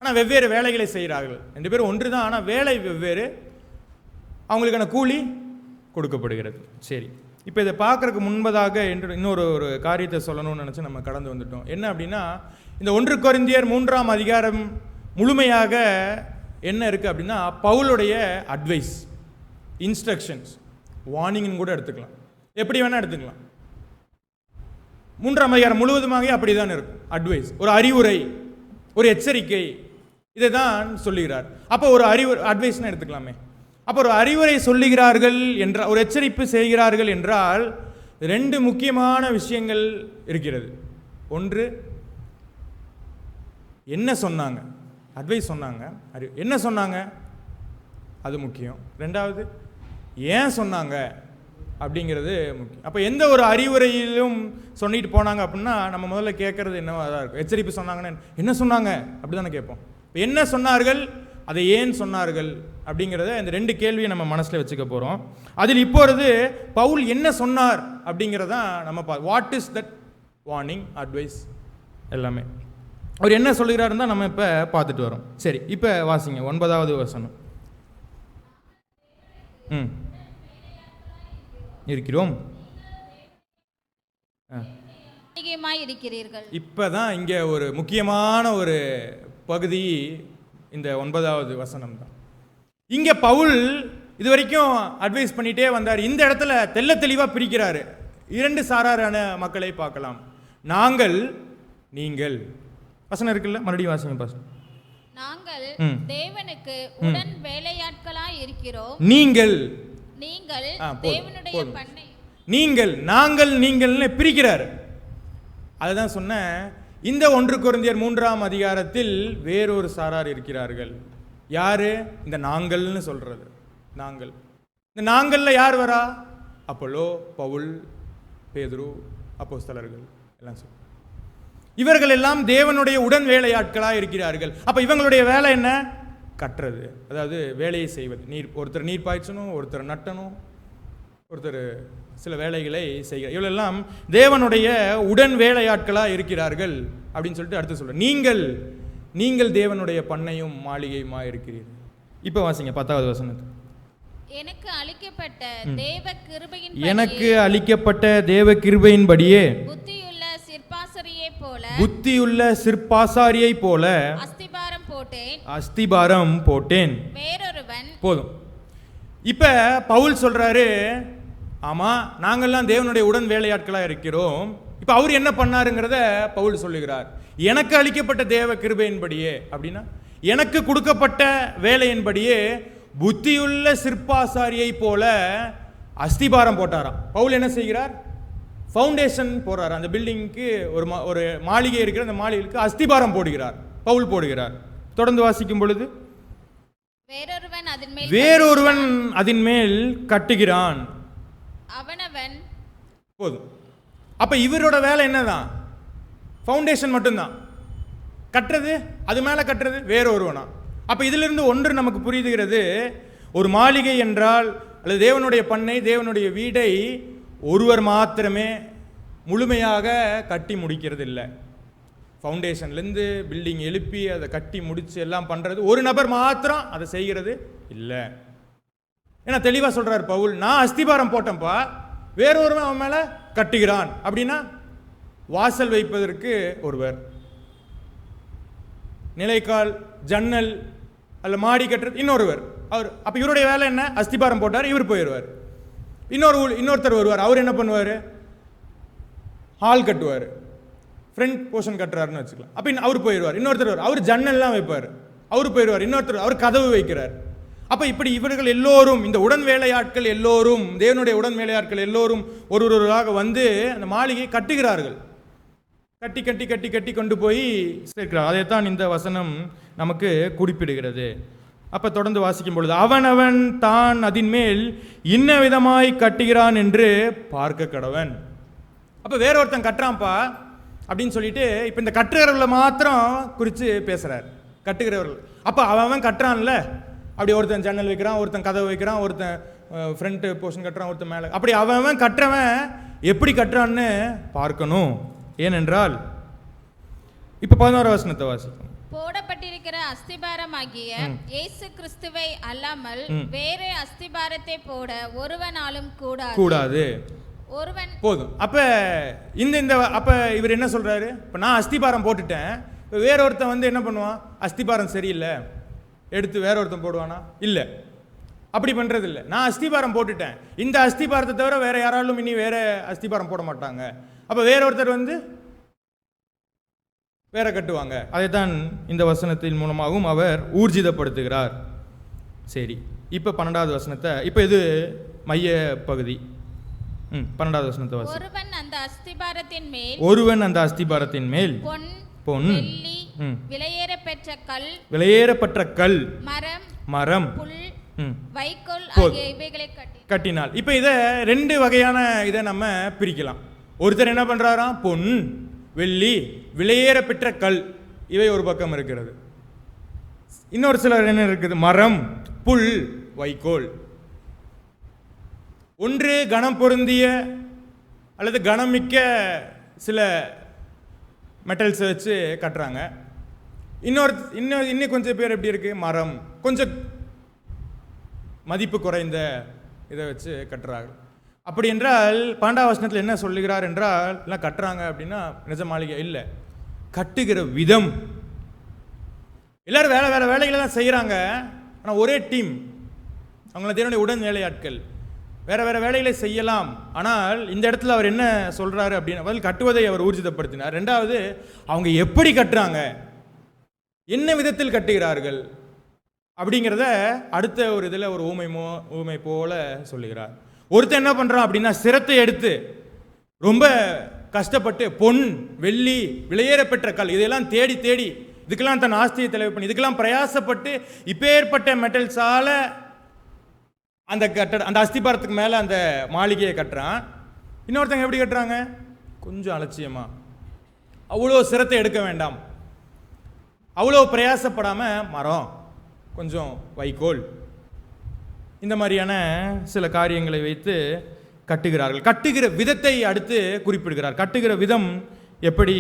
ஆனால் வெவ்வேறு வேலைகளை செய்கிறார்கள். 2 பேரும் ஒன்று தான், ஆனால் வேலை வெவ்வேறு, அவங்களுக்கான கூலி கொடுக்கப்படுகிறது. சரி, இப்போ இதை பார்க்குறதுக்கு முன்பதாக இன்னொரு காரியத்தை சொல்லணும்னு நினச்சி நம்ம கடந்து வந்துட்டோம். என்ன அப்படின்னா, இந்த 1 கொரிந்தியர் 3ஆம் அதிகாரம் முழுமையாக என்ன இருக்குது அப்படின்னா, பவுலுடைய அட்வைஸ், இன்ஸ்ட்ரக்ஷன்ஸ், வார்னிங்னு கூட எடுத்துக்கலாம், எப்படி வேணால் எடுத்துக்கலாம். 3ஆம் அதிகாரம் முழுவதுமாக அப்படி தான் இருக்கும். அட்வைஸ், ஒரு அறிவுரை, ஒரு எச்சரிக்கை, இதை தான் சொல்லுகிறார். அப்போ ஒரு அட்வைஸ்னு எடுத்துக்கலாமே. அப்போ ஒரு அறிவுரை சொல்லுகிறார்கள் என்றால், ஒரு எச்சரிப்பு செய்கிறார்கள் என்றால் 2 முக்கியமான விஷயங்கள் இருக்கிறது. ஒன்று, என்ன சொன்னாங்க, அட்வைஸ் சொன்னாங்க, என்ன சொன்னாங்க அது முக்கியம். 2வது, ஏன் சொன்னாங்க அப்படிங்கிறது முக்கியம். அப்போ எந்த ஒரு அறிவுரையிலும் சொல்லிட்டு போனாங்க அப்படின்னா நம்ம முதல்ல கேட்கறது என்னவா தான் இருக்கும். எச்சரிப்பு சொன்னாங்கன்னா என்ன சொன்னாங்க அப்படி தானே கேட்போம். இப்போ என்ன சொன்னார்கள், அதை ஏன் சொன்னார்கள் அப்படிங்கிறத இந்த 2 கேள்வியை நம்ம மனசில் வச்சுக்க போகிறோம். அதில் இப்பொழுது பவுல் என்ன சொன்னார் அப்படிங்கிறதான் நம்ம what is that warning, advice எல்லாமே அவர் என்ன சொல்லுகிறாருன்னு தான் நம்ம இப்போ பார்த்துட்டு வரோம். சரி, இப்போ வாசிங்க 9வது வசனம். இருக்கிறோம், இப்பதான் இங்க ஒரு முக்கியமான ஒரு பகுதி இந்த 9வது வசனம் தான். இங்க பவுல் இதுவரைக்கும் அட்வைஸ் பண்ணிட்டே வந்தார். இந்த இடத்துல தெள்ள தெளிவா பிரிக்கிறாரு. 2 சாராரான மக்களை பார்க்கலாம். நாங்கள், நீங்கள். வசனம் இருக்குல்ல, மறுபடியும் வாசிங்க பாஸ். நாங்கள் தேவனுக்கு உடன் வேலையாட்களாய் இருக்கிறோம். நீங்கள் தேவனுடைய பண்ணை. நீங்கள், நாங்கள், நீங்கள்னு பிரிக்கிறார். அதுதான் சொன்னேன். இந்த 1 கொரிந்தியர் 3ஆம் அதிகாரத்தில் வேறொரு சாரார் இருக்கிறார்கள். யாரு? இந்த நாங்கள்னு சொல்றது. நாங்கள், இந்த நாங்கள்ல யார் வரா? அப்போலோ, பவுல், பேதுரு, அப்போஸ்தலர்கள் எல்லாம் சொல்ல. இவர்கள் எல்லாம் தேவனுடைய உடன் வேலையாட்களாக இருக்கிறார்கள். அப்ப இவங்களுடைய வேலை என்ன? கட்டுறது, அதாவது வேலையை செய்வது. ஒருத்தர் நீர் பாய்ச்சணும், ஒருத்தர் நட்டணும், ஒருத்தர் சில வேலைகளை செய்கிறார். இவளெல்லாம் தேவனுடைய உடன் வேலையாட்களாக இருக்கிறார்கள் அப்படின்னு சொல்லிட்டு அடுத்து சொல்ற. நீங்கள் தேவனுடைய பண்ணையும் மாளிகையுமா இருக்கிறீர்கள். இப்போ வாசிங்க 10வது வசனத்தை. எனக்கு அளிக்கப்பட்ட தேவ கிருபையின்படியே புத்தியுள்ள சிற்பாசாரியை போல அஸ்திபாரம் போட்டேன். வேறொருவன். போதும். இப்ப பவுல் சொல்றாரு, ஆமா நாங்கள்லாம் தேவனுடைய உடன் வேலையாட்களாக இருக்கிறோம். இப்ப அவர் என்ன பண்ணாருங்கிறத பவுல் சொல்லுகிறார். எனக்கு அளிக்கப்பட்ட தேவ கிருபையின்படியே அப்படின்னா எனக்கு கொடுக்கப்பட்ட வேலையின்படியே புத்தியுள்ள சிற்பாசாரியை போல அஸ்திபாரம் போட்டாராம். பவுல் என்ன செய்கிறார்? ஃபவுண்டேஷன் போடுறார். அந்த பில்டிங்க்கு ஒரு மாளிகை இருக்கிற அந்த மாளிகைக்கு அஸ்திபாரம் போடுகிறார், பவுல் போடுகிறார். தொடர்ந்து வாசிக்கும் பொழுது, வேறொருவன் அதன் மேல் கட்டுகிறான். அவனவன். போதும். அப்ப இவரோட வேலை என்னதான்? ஃபவுண்டேஷன் மட்டும்தான். கட்டுறது, அது மேல கட்டுறது வேறொருவனா. அப்ப இதிலிருந்து ஒன்று நமக்கு புரியுதுகிறது. ஒரு மாளிகை என்றால் அல்லது தேவனுடைய பண்ணை, தேவனுடைய வீடை ஒருவர் மாத்திரமே முழுமையாக கட்டி முடிக்கிறது இல்லை. ஃபவுண்டேஷன்லேருந்து பில்டிங் எழுப்பி அதை கட்டி முடிச்சு எல்லாம் பண்ணுறது ஒரு நபர் மாத்திரம் அதை செய்கிறது இல்லை. ஏன்னா தெளிவாக சொல்கிறார் பவுல், நான் அஸ்திபாரம் போட்டேன்ப்பா, வேறொருவன் அவன் மேலே கட்டுகிறான். அப்படின்னா வாசல் வைப்பதற்கு ஒருவர், நிலைக்கால், ஜன்னல் அல்ல மாடி கட்டுறது இன்னொருவர். அவர் அப்போ இவருடைய வேலை என்ன? அஸ்திபாரம் போட்டார், இவர் போயிடுவார். இன்னொருத்தர் வருவார், அவர் என்ன பண்ணுவார்? ஹால் கட்டுவார், ஃப்ரண்ட் போர்ஷன் கட்டுறாருன்னு வச்சுக்கலாம். அப்போ அவர் போயிடுவார். இன்னொருத்தர் அவர் ஜன்னல்லாம் வைப்பார், அவர் போயிடுவார். இன்னொருத்தர் அவர் கதவு வைக்கிறார். அப்போ இப்படி இவர்கள் எல்லோரும், இந்த உடன் வேலையாட்கள் எல்லோரும், தேவனுடைய உடன் வேலையாட்கள் எல்லோரும் ஒருவராக வந்து அந்த மாளிகையை கட்டுகிறார்கள். கட்டி கட்டி கட்டி கட்டி கொண்டு போய் சேர்க்கிறார். அதைத்தான் இந்த வசனம் நமக்கு குறிப்பிடுகிறது. அப்போ தொடர்ந்து வாசிக்கும் பொழுது, அவனவன் தான் அதன் மேல் இன்ன விதமாய் கட்டுகிறான் என்று பார்க்க கடவன். அப்போ வேற ஒருத்தன் கட்டுறான்ப்பா அப்படின்னு சொல்லிட்டு இப்போ இந்த கட்டுகிறவர்களை மாத்திரம் குறித்து பேசுகிறார். கட்டுகிறவர்கள் அப்போ அவன் கட்டுறான்ல, அப்படி ஒருத்தன் ஜன்னல் வைக்கிறான், ஒருத்தன் கதவை வைக்கிறான், ஒருத்தன் ஃப்ரண்ட் போர்ஷன் கட்டுறான், ஒருத்தன் மேலே, அப்படி அவன் கட்டுறவன் எப்படி கட்டுறான்னு பார்க்கணும். ஏனென்றால் இப்போ 11 வசனத்தை வாசிக்கும். போடப்பட்டிருக்கிற அஸ்திபாரமாகிய இயேசு கிறிஸ்துவை அல்லாமல் வேறு அஸ்திபாரத்தை போட ஒருவனாலும் கூடாது. ஒருவன் போதும். அப்ப அப்ப இவர் என்ன சொல்றாரு? இப்ப நான் அஸ்திபாரம் போட்டுட்டேன், வேற ஒருத்தன் வந்து என்ன பண்ணுவான்? அஸ்திபாரம் சரியில்லை எடுத்து வேற ஒருத்தன் போடுவானா? இல்ல, அப்படி பண்றது இல்லை. நான் அஸ்திபாரம் போட்டுட்டேன், இந்த அஸ்திபாரத்தை தவிர வேற யாராலும் இனி வேற அஸ்திபாரம் போட மாட்டாங்க. அப்ப வேற ஒருத்தர் வந்து வேற கட்டுவாங்க. அதைத்தான் இந்த வசனத்தின் மூலமாகவும் அவர் ஊர்ஜிதப்படுத்துகிறார். சரி, இப்போ 12வது வசனத்தை, இப்போ இது மைய பகுதி. 12வது வசனத்தை வாசி. ஒருவன் அந்த அஸ்திபாரத்தின் மேல் பொன் வெள்ளி விலையேறப்பெற்ற கல் மரம் புல் வைக்கோல் ஆகிய இவைகளை கட்டினாள். இப்போ இதை 2 வகையான இதை நம்ம பிரிக்கலாம். ஒருத்தர் என்ன பண்றாராம்? பொன் வெள்ளி விலையேற பெற்ற கல், இவை ஒரு பக்கம் இருக்கிறது. இன்னொரு சிலர் என்ன இருக்குது? மரம் புல் வைக்கோல். ஒன்று கணம் பொருந்திய அல்லது கணமிக்க சில மெட்டல்ஸை வச்சு கட்டுறாங்க. இன்னும் கொஞ்சம் பேர் எப்படி இருக்கு? மரம் கொஞ்சம் மதிப்பு குறைந்த இதை வச்சு கட்டுறாங்க. அப்படி என்றால் 12வது வசனத்தில் என்ன சொல்லுகிறார் என்றால், எல்லாம் கட்டுறாங்க அப்படின்னா நிஜ மாளிகை இல்லை, கட்டுகிற விதம். எல்லாரும் வேற வேற வேலைகளை தான் செய்கிறாங்க, ஆனால் ஒரே டீம், அவங்கள தேவனுடைய உடன் வேலையாட்கள். வேற வேற வேலைகளை செய்யலாம், ஆனால் இந்த இடத்துல அவர் என்ன சொல்றாரு அப்படின்னா, முதல் கட்டுவதை அவர் ஊர்ஜிதப்படுத்தினார். 2வது அவங்க எப்படி கட்டுறாங்க, என்ன விதத்தில் கட்டுகிறார்கள் அப்படிங்கிறத அடுத்த ஒரு இதில் ஒரு ஊமை போல சொல்லுகிறார். ஒருத்தர் என்ன பண்றான் அப்படின்னா, சிரத்தை எடுத்து ரொம்ப கஷ்டப்பட்டு பொன் வெள்ளி விலையேற பெற்ற கல் இதையெல்லாம் தேடி தேடி இதுக்கெல்லாம் தன் ஆஸ்தியை தெளிவு பண்ணி இதுக்கெல்லாம் பிரயாசப்பட்டு இப்பேற்பட்ட மெட்டல்ஸால அந்த அஸ்திபாரத்துக்கு மேல அந்த மாளிகையை கட்டுறான். இன்னொருத்தங்க எப்படி கட்டுறாங்க? கொஞ்சம் அலட்சியமா, அவ்வளோ சிரத்தை எடுக்க வேண்டாம், அவ்வளோ பிரயாசப்படாம மரம் கொஞ்சம் வைக்கோல் இந்த மாதிரியான சில காரியங்களை வைத்து கட்டுகிறார்கள். கட்டுகிற விதத்தை அடுத்து குறிப்பிடுகிறார். கட்டுகிற விதம் எப்படி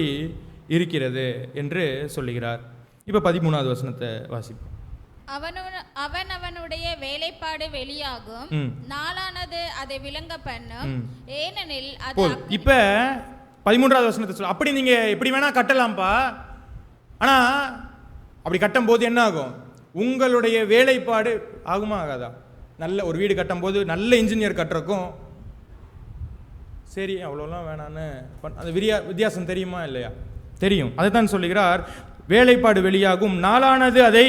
இருக்கிறது என்று சொல்லுகிறார். இப்போ 13வது வசனத்தை வாசிப்போம். அவனவனுடைய வேலைப்பாடு வெளியாகும், நாளானது அதை விளங்க பண்ணும், ஏனெனில் அது. இப்ப 13வது வசனத்தை சொல்ல, அப்படி நீங்க எப்படி வேணா கட்டலாம்ப்பா, ஆனா அப்படி கட்டும் போது என்ன ஆகும்? உங்களுடைய வேலைப்பாடு ஆகுமா ஆகாதா? நல்ல ஒரு வீடு கட்டும் போது நல்ல இன்ஜினியர் கட்டுறக்கும் சரி அவ்வளோலாம் வேணான்னு அந்த வித்தியாசம் தெரியுமா இல்லையா? தெரியும். அதை தான் சொல்லுகிறார், வேலைப்பாடு வெளியாகும், நாளானது அதை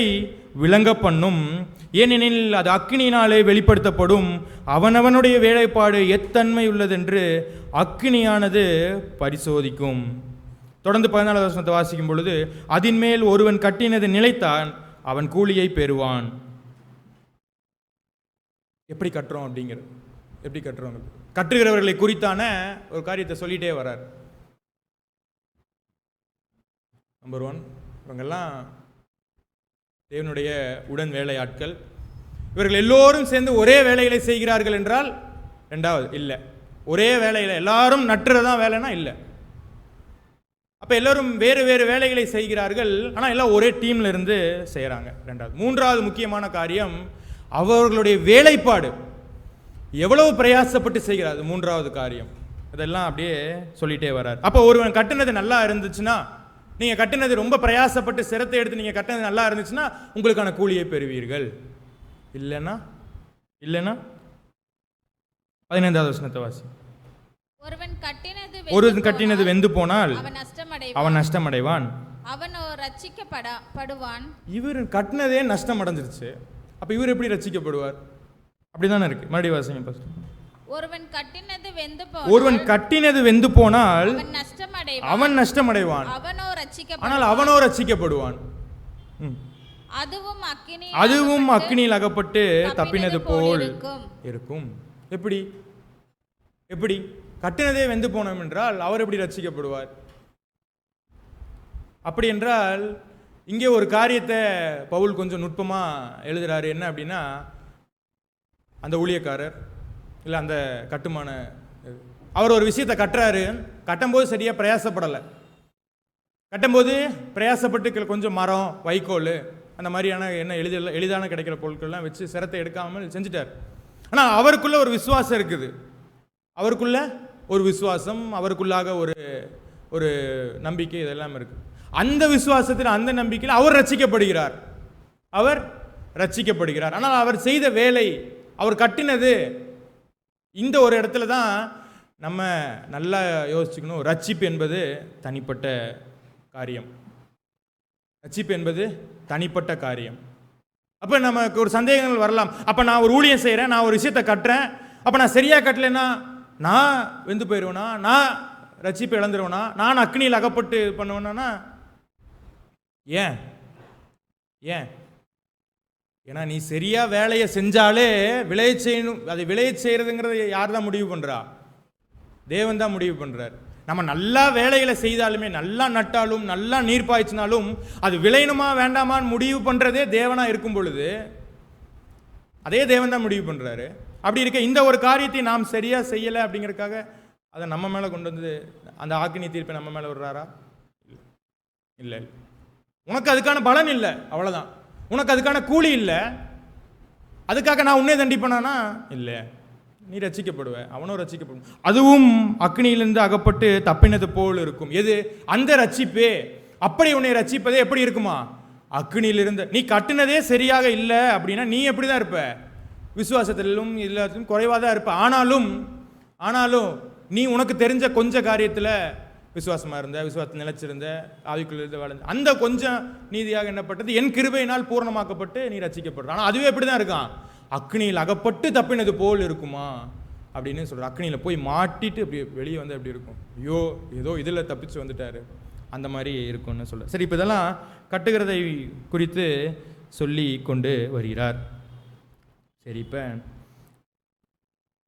விளங்க பண்ணும், ஏனெனில் அது அக்கினியினாலே வெளிப்படுத்தப்படும், அவனவனுடைய வேலைப்பாடு எத்தன்மை உள்ளதென்று அக்கினியானது பரிசோதிக்கும். தொடர்ந்து 14வது வசனத்தை வாசிக்கும் பொழுது, அதின் மேல் ஒருவன் கட்டினது நிலைத்தான், அவன் கூலியை பெறுவான். எப்படி கட்டுறோம் அப்படிங்கிறது, எப்படி கட்டுறோம், கட்டுகிறவர்களை குறித்தான ஒரு காரியத்தை சொல்லிட்டே வர்றார். நம்பர் 1, இவங்கெல்லாம் தேவனுடைய உடன் வேலையாட்கள். இவர்கள் எல்லோரும் சேர்ந்து ஒரே வேலைகளை செய்கிறார்கள் என்றால் 2வது இல்லை, ஒரே வேலையில் எல்லாரும் நட்டுறதான் வேலைனா இல்லை. அப்போ எல்லோரும் வேறு வேறு வேலைகளை செய்கிறார்கள், ஆனால் எல்லாம் ஒரே டீம்ல இருந்து செய்கிறாங்க. 2வது. 3வது முக்கியமான காரியம், அவர்களுடைய வேலைப்பாடு எவ்வளவு பிரயாசப்பட்டு செய்கிறார். 3வது காரியம். இதெல்லாம் அப்படியே சொல்லிட்டே வர்றார். அப்போ ஒருவன் கட்டுனது நல்லா இருந்துச்சுன்னா, நீங்க கட்டினது ரொம்ப பிரயாசப்பட்டு சிரத்தை எடுத்து நீங்க கட்டினது நல்லா இருந்துச்சுன்னா உங்களுக்கான கூலியை பெறுவீர்கள். இல்லைன்னா 15வது வசனத்தை வாசி. ஒருவன் கட்டினது வெந்து போனால் அவன் நஷ்டமடைவான், அவனோ ரட்சிக்கப்படுவான். இவர் கட்டினதே நஷ்டம் அடைஞ்சிருச்சு, அப்ப இவர் எப்படி ரட்சிக்கப்படுவார்? அப்படிதானே இருக்கு. மறுபடியும் வாசிங்க. ஒருவன் கட்டினது வெந்து போனால் அவன் நஷ்டமடைவான், ஆனால் அவனோ ரட்சிக்கப்படுவான். அதுவும் அக்கினியில் அகப்பட்டு தப்பினது போல் இருக்கும். எப்படி எப்படி கட்டினதே வெந்து போனோம் என்றால் அவர் எப்படி ரட்சிக்கப்படுவார்? அப்படி என்றால் இங்கே ஒரு காரியத்தை பவுல் கொஞ்சம் நுட்பமாக எழுதுகிறாரு. என்ன அப்படின்னா, அந்த ஊழியக்காரர் இல்லை அந்த கட்டுமான அவர் ஒரு விஷயத்தை கட்டுறாரு. கட்டும்போது சரியாக பிரயாசப்படலை. கட்டும்போது பிரயாசப்பட்டு கொஞ்சம் மரம், வைக்கோல், அந்த மாதிரியான என்ன எளிதான கிடைக்கிற பொருட்கள்லாம் வச்சு சிரத்தை எடுக்காமல் செஞ்சுட்டார். ஆனால் அவருக்குள்ள ஒரு விசுவாசம் இருக்குது. அவருக்குள்ள ஒரு விசுவாசம், அவருக்குள்ளாக ஒரு நம்பிக்கை, இதெல்லாம் இருக்குது. அந்த விசுவாசத்தில், அந்த நம்பிக்கையில் அவர் ரட்சிக்கப்படுகிறார். அவர் ரட்சிக்கப்படுகிறார். ஆனால் அவர் செய்த வேலை, அவர் கட்டினது, இந்த ஒரு இடத்துல தான் நம்ம நல்லா யோசிச்சுக்கணும். ரட்சிப்பு என்பது தனிப்பட்ட காரியம். ரட்சிப்பு என்பது தனிப்பட்ட காரியம். அப்போ நமக்கு ஒரு சந்தேகங்கள் வரலாம். அப்போ நான் ஒரு ஊழியம் செய்கிறேன், நான் ஒரு விஷயத்தை கட்டுறேன், அப்போ நான் சரியாக கட்டலைன்னா நான் வெந்து போயிடுவேனா, நான் ரட்சிப்பு இழந்துருவேனா, நான் அக்னியில் அகப்பட்டு பண்ணுவேனா? ஏன்? ஏன்னா நீ சரியாக வேலையை செஞ்சாலே விளைய செய்யணும். அது விளைய செய்கிறதுங்கிறத யார் தான் முடிவு பண்ணுறா? தேவன் தான் முடிவு பண்ணுறார். நம்ம நல்லா வேலைகளை செய்தாலுமே, நல்லா நட்டாலும், நல்லா நீர் பாய்ச்சினாலும் அது விளையணுமா வேண்டாமான்னு முடிவு பண்ணுறதே தேவனாக இருக்கும் பொழுது அதே தேவன் தான் முடிவு பண்ணுறாரு. அப்படி இருக்க இந்த ஒரு காரியத்தை நாம் சரியாக செய்யலை அப்படிங்கிறதுக்காக அதை நம்ம மேலே கொண்டு வந்து அந்த ஆக்கினி தீர்ப்பை நம்ம மேலே விடுறாரா? இல்லை. உனக்கு அதுக்கான பலன் இல்லை, அவ்வளோதான். உனக்கு அதுக்கான கூலி இல்லை. அதுக்காக நான் உன்னே தண்டிப்பேனா? இல்லை. நீ ரட்சிக்கப்படுவ, அவனும் ரட்சிக்கப்படும். அதுவும் அக்னியிலிருந்து அகப்பட்டு தப்பினது போல் இருக்கும். எது? அந்த ரட்சிப்பே. அப்படி உன்னை ரட்சிப்பதே எப்படி இருக்குமா? அக்னியிலிருந்து. நீ கட்டினதே சரியாக இல்லை அப்படின்னா நீ எப்படி தான் இருப்ப? விசுவாசத்திலும் எல்லாத்திலும் குறைவாக தான் இருப்ப. ஆனாலும் நீ உனக்கு தெரிஞ்ச கொஞ்ச காரியத்தில் விசுவாசமாக இருந்த, விசுவாசத்தை நிலைச்சிருந்த, ஆவிக்குள்ள வளர்ந்த, அந்த கொஞ்சம் நீதியாக என்னப்பட்டது என் கிருபையினால் பூர்ணமாக்கப்பட்டு நீ ரட்சிக்கப்படுற. ஆனால் அதுவே எப்படி தான் இருக்கான்? அக்னியில் அகப்பட்டு தப்பினது போல் இருக்குமா அப்படின்னு சொல்கிற. அக்னியில் போய் மாட்டிட்டு அப்படி வெளியே வந்து எப்படி இருக்கும்? ஐயோ, ஏதோ இதில் தப்பிச்சு வந்துட்டாரு, அந்த மாதிரி இருக்கும்னு சொல்ல. சரி, இப்போ இதெல்லாம் கட்டுகிறதை குறித்து சொல்லி கொண்டு வருகிறார். சரி,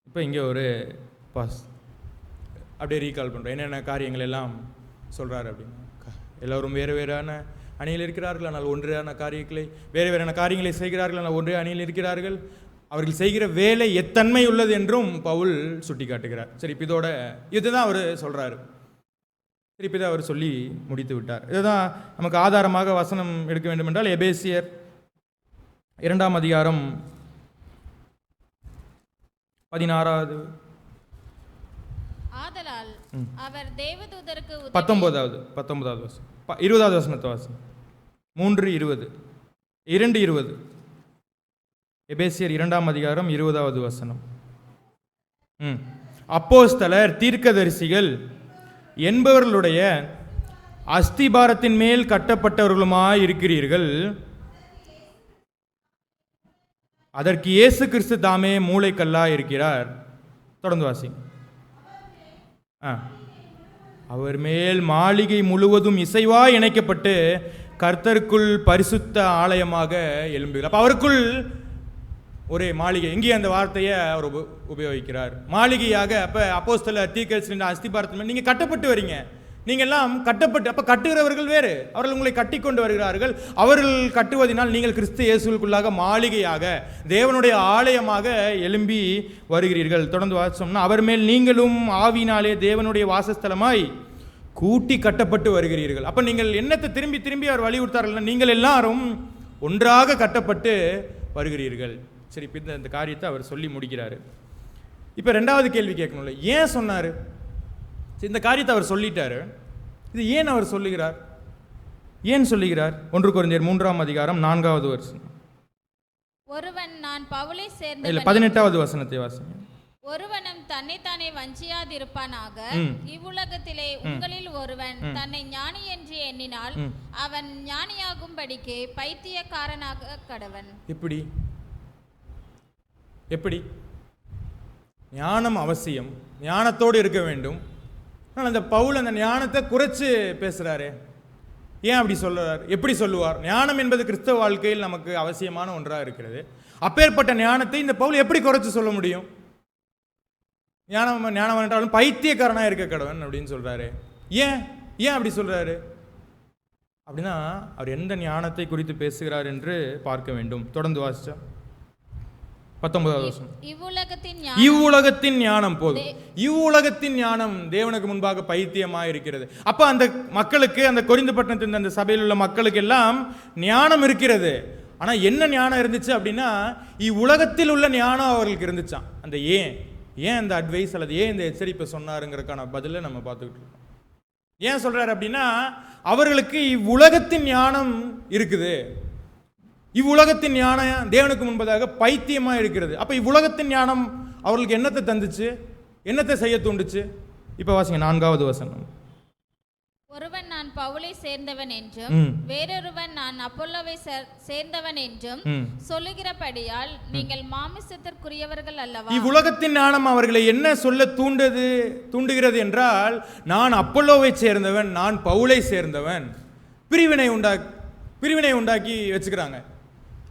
இப்போ இங்கே ஒரு அப்படியே ரீகால் பண்ணுறோம். என்னென்ன காரியங்கள் எல்லாம் சொல்கிறாரு அப்படின்னு. எல்லோரும் வேறு வேறான அணியில் இருக்கிறார்கள், ஆனால் ஒன்றான காரியங்களை வேறான காரியங்களை செய்கிறார்கள், ஆனால் ஒன்றே அணியில் இருக்கிறார்கள். அவர்கள் செய்கிற வேலை எத்தன்மை உள்ளது என்றும் பவுல் சுட்டி காட்டுகிறார். சரி, இப்போ இதோட இதுதான் அவர் சொல்கிறாரு. சரி, இப்போ இதை அவர் சொல்லி முடித்து விட்டார். இதுதான் நமக்கு ஆதாரமாக வசனம் எடுக்க வேண்டும் என்றால் எபேசியர் 2ஆம் அதிகாரம் 16வது. ஆதலால் அவர் தேவதூதருக்கு 19வது வசனம், 20வது வசனத்தை வாசம். 3:20, 2:20. எபேசியர் 2ஆம் அதிகாரம் 20வது வசனம். அப்போஸ்தலர், தீர்க்கதரிசிகள் என்பவர்களுடைய அஸ்திபாரத்தின் மேல் கட்டப்பட்டவர்களுமாய் இருக்கிறீர்கள். அதற்கு இயேசு கிறிஸ்து தாமே மூளைக்கல்லாய் இருக்கிறார். தொடர்ந்து வாசி. அவர் மேல் மாளிகை முழுவதும் இசைவாய் இணைக்கப்பட்டு கர்த்தருக்குள் பரிசுத்த ஆலயமாக எழும்புகிறார். அப்போ அவருக்குள் ஒரு மாளிகை. இங்கே அந்த வார்த்தையை அவர் உபயோகிக்கிறார், மாளிகையாக. அப்போ அப்போஸ்தலர், தீர்க்கதரிசிகளின் அஸ்திபாரத்தின் நீங்கள் கட்டப்பட்டு வரீங்க. நீங்கள் எல்லாம் கட்டப்பட்டு, அப்போ கட்டுகிறவர்கள் வேறு, அவர்கள் உங்களை கட்டி கொண்டு வருகிறார்கள். அவர்கள் கட்டுவதனால் நீங்கள் கிறிஸ்து இயேசுவுக்குள்ளாக மாளிகையாக, தேவனுடைய ஆலயமாக எழும்பி வருகிறீர்கள். தொடர்ந்து வாசிச்சோம்னா, அவர் மேல் நீங்களும் ஆவியினாலே தேவனுடைய வாசஸ்தலமாய் கூட்டி கட்டப்பட்டு வருகிறீர்கள். அப்போ நீங்கள் என்னத்தை திரும்பி திரும்பி அவர் வலியுறுத்தார்கள்? நீங்கள் எல்லாரும் ஒன்றாக கட்டப்பட்டு வருகிறீர்கள். சரி, இப்போ இந்த காரியத்தை அவர் சொல்லி முடிக்கிறாரு. இப்போ 2வது கேள்வி கேட்கணும்ல, ஏன் சொன்னார்? இந்த காரியத்தை அவர் சொல்லிட்டாரு, இது ஏன் அவர் சொல்லுகிறார்? ஏன் சொல்லுகிறார்? 1 கொரிந்தியர் 3ஆம் அதிகாரம் 4வது வசனம். ஒருவன் நான் பவுலை சேர்ந்த இல்ல 18வது வசனத்தை வாசிங்க. ஒருவனும் தன்னைத்தானே வஞ்சியாதிருப்பானாக. இவ்வுலகத்திலே உங்களில் ஒருவன் தன்னை ஞானி என்று எண்ணினால் அவன் ஞானியாகும்படிக்கு பைத்தியக்காரனாக கடவன். எப்படி? ஞானம் அவசியம், ஞானத்தோடு இருக்க வேண்டும். ஆனால் அந்த பவுல் அந்த ஞானத்தை குறைச்சு பேசுகிறாரு. ஏன் அப்படி சொல்லுவார்? எப்படி சொல்லுவார்? ஞானம் என்பது கிறிஸ்தவ வாழ்க்கையில் நமக்கு அவசியமான ஒன்றாக இருக்கிறது. அப்பேற்பட்ட ஞானத்தை இந்த பவுல் எப்படி குறைச்சு சொல்ல முடியும்? ஞானவான் என்றாலும் பைத்தியக்காரனாக இருக்க கடவன் அப்படின்னு சொல்கிறாரு. ஏன் அப்படி சொல்கிறாரு அப்படின்னா அவர் எந்த ஞானத்தை குறித்து பேசுகிறார் என்று பார்க்க வேண்டும். தொடர்ந்து வாசிச்சா 19வது வசனம். இவ்வுலகத்தின் ஞானம் போதும். இவ்வுலகத்தின் ஞானம் தேவனுக்கு முன்பாக பைத்தியமாக இருக்கிறது. அப்போ அந்த மக்களுக்கு, அந்த கொரிந்து பட்டணத்தின் அந்த சபையில் உள்ள மக்களுக்கு எல்லாம் ஞானம் இருக்கிறது. ஆனால் என்ன ஞானம் இருந்துச்சு அப்படின்னா இவ்வுலகத்தில் உள்ள ஞானம் அவர்களுக்கு இருந்துச்சான். அந்த ஏன் அந்த அட்வைஸ் அல்லது ஏன் இந்த எச்சரிப்பை சொன்னாருங்கிறதுக்கான பதிலை நம்ம பார்த்துக்கிட்டு இருக்கோம். ஏன் சொல்றாரு அப்படின்னா அவர்களுக்கு இவ்வுலகத்தின் ஞானம் இருக்குது. இவ்வுலகத்தின் ஞானம் தேவனுக்கு முன்பதாக பைத்தியமா இருக்கிறது. அப்ப இவ்வுலகத்தின் ஞானம் அவர்களுக்கு என்னத்தை தந்துச்சு, என்னத்தை செய்ய தூண்டுச்சு? இப்ப வாசிங்க 4வது வசனம். ஒருவன் நான் பவுலை சேர்ந்தவன் என்றும் வேறொருவன் நான் அப்போலோவை சேர்ந்தவன் என்றும் சொல்லுகிறபடியால் நீங்கள் மாமிசத்திற்குரியவர்கள் அல்லவா? இவ்வுலகத்தின் ஞானம் அவர்களை என்ன சொல்ல தூண்டுகிறது என்றால் நான் அப்போலோவை சேர்ந்தவன், நான் பவுலை சேர்ந்தவன். பிரிவினை உண்டாக்கி வச்சுக்கிறாங்க.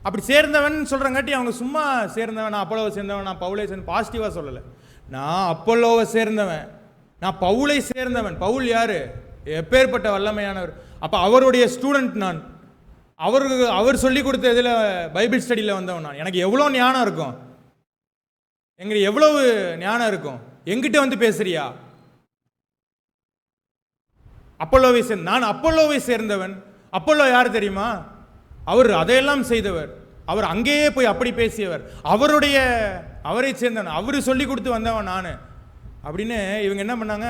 அப்படி சேர்ந்தவன் சொல்றங்காட்டி அவங்க சும்மா சேர்ந்தவன், நான் அப்போலோவை சேர்ந்தவன், நான் பவுலை சேர்ந்தவன் பாசிட்டிவா சொல்லலை. நான் அப்போலோவை சேர்ந்தவன், நான் பவுலை சேர்ந்தவன். பவுல் யாரு? எப்பேற்பட்ட வல்லமையானவர். அப்போ அவருடைய ஸ்டூடெண்ட் நான். அவர் சொல்லி கொடுத்த இதில் பைபிள் ஸ்டடியில் வந்தவன் நான். எனக்கு எவ்வளோ ஞானம் இருக்கும், எங்களுக்கு எவ்வளவு ஞானம் இருக்கும். எங்கிட்ட வந்து பேசுறியா? நான் அப்போலோவை சேர்ந்தவன். அப்போலோ யார் தெரியுமா? அவர் அதையெல்லாம் செய்தவர். அவர் அங்கேயே போய் அப்படி பேசியவர். அவரை சேர்ந்தவன், அவரு சொல்லி கொடுத்து வந்தவன் நான் அப்படின்னு இவங்க என்ன பண்ணாங்க,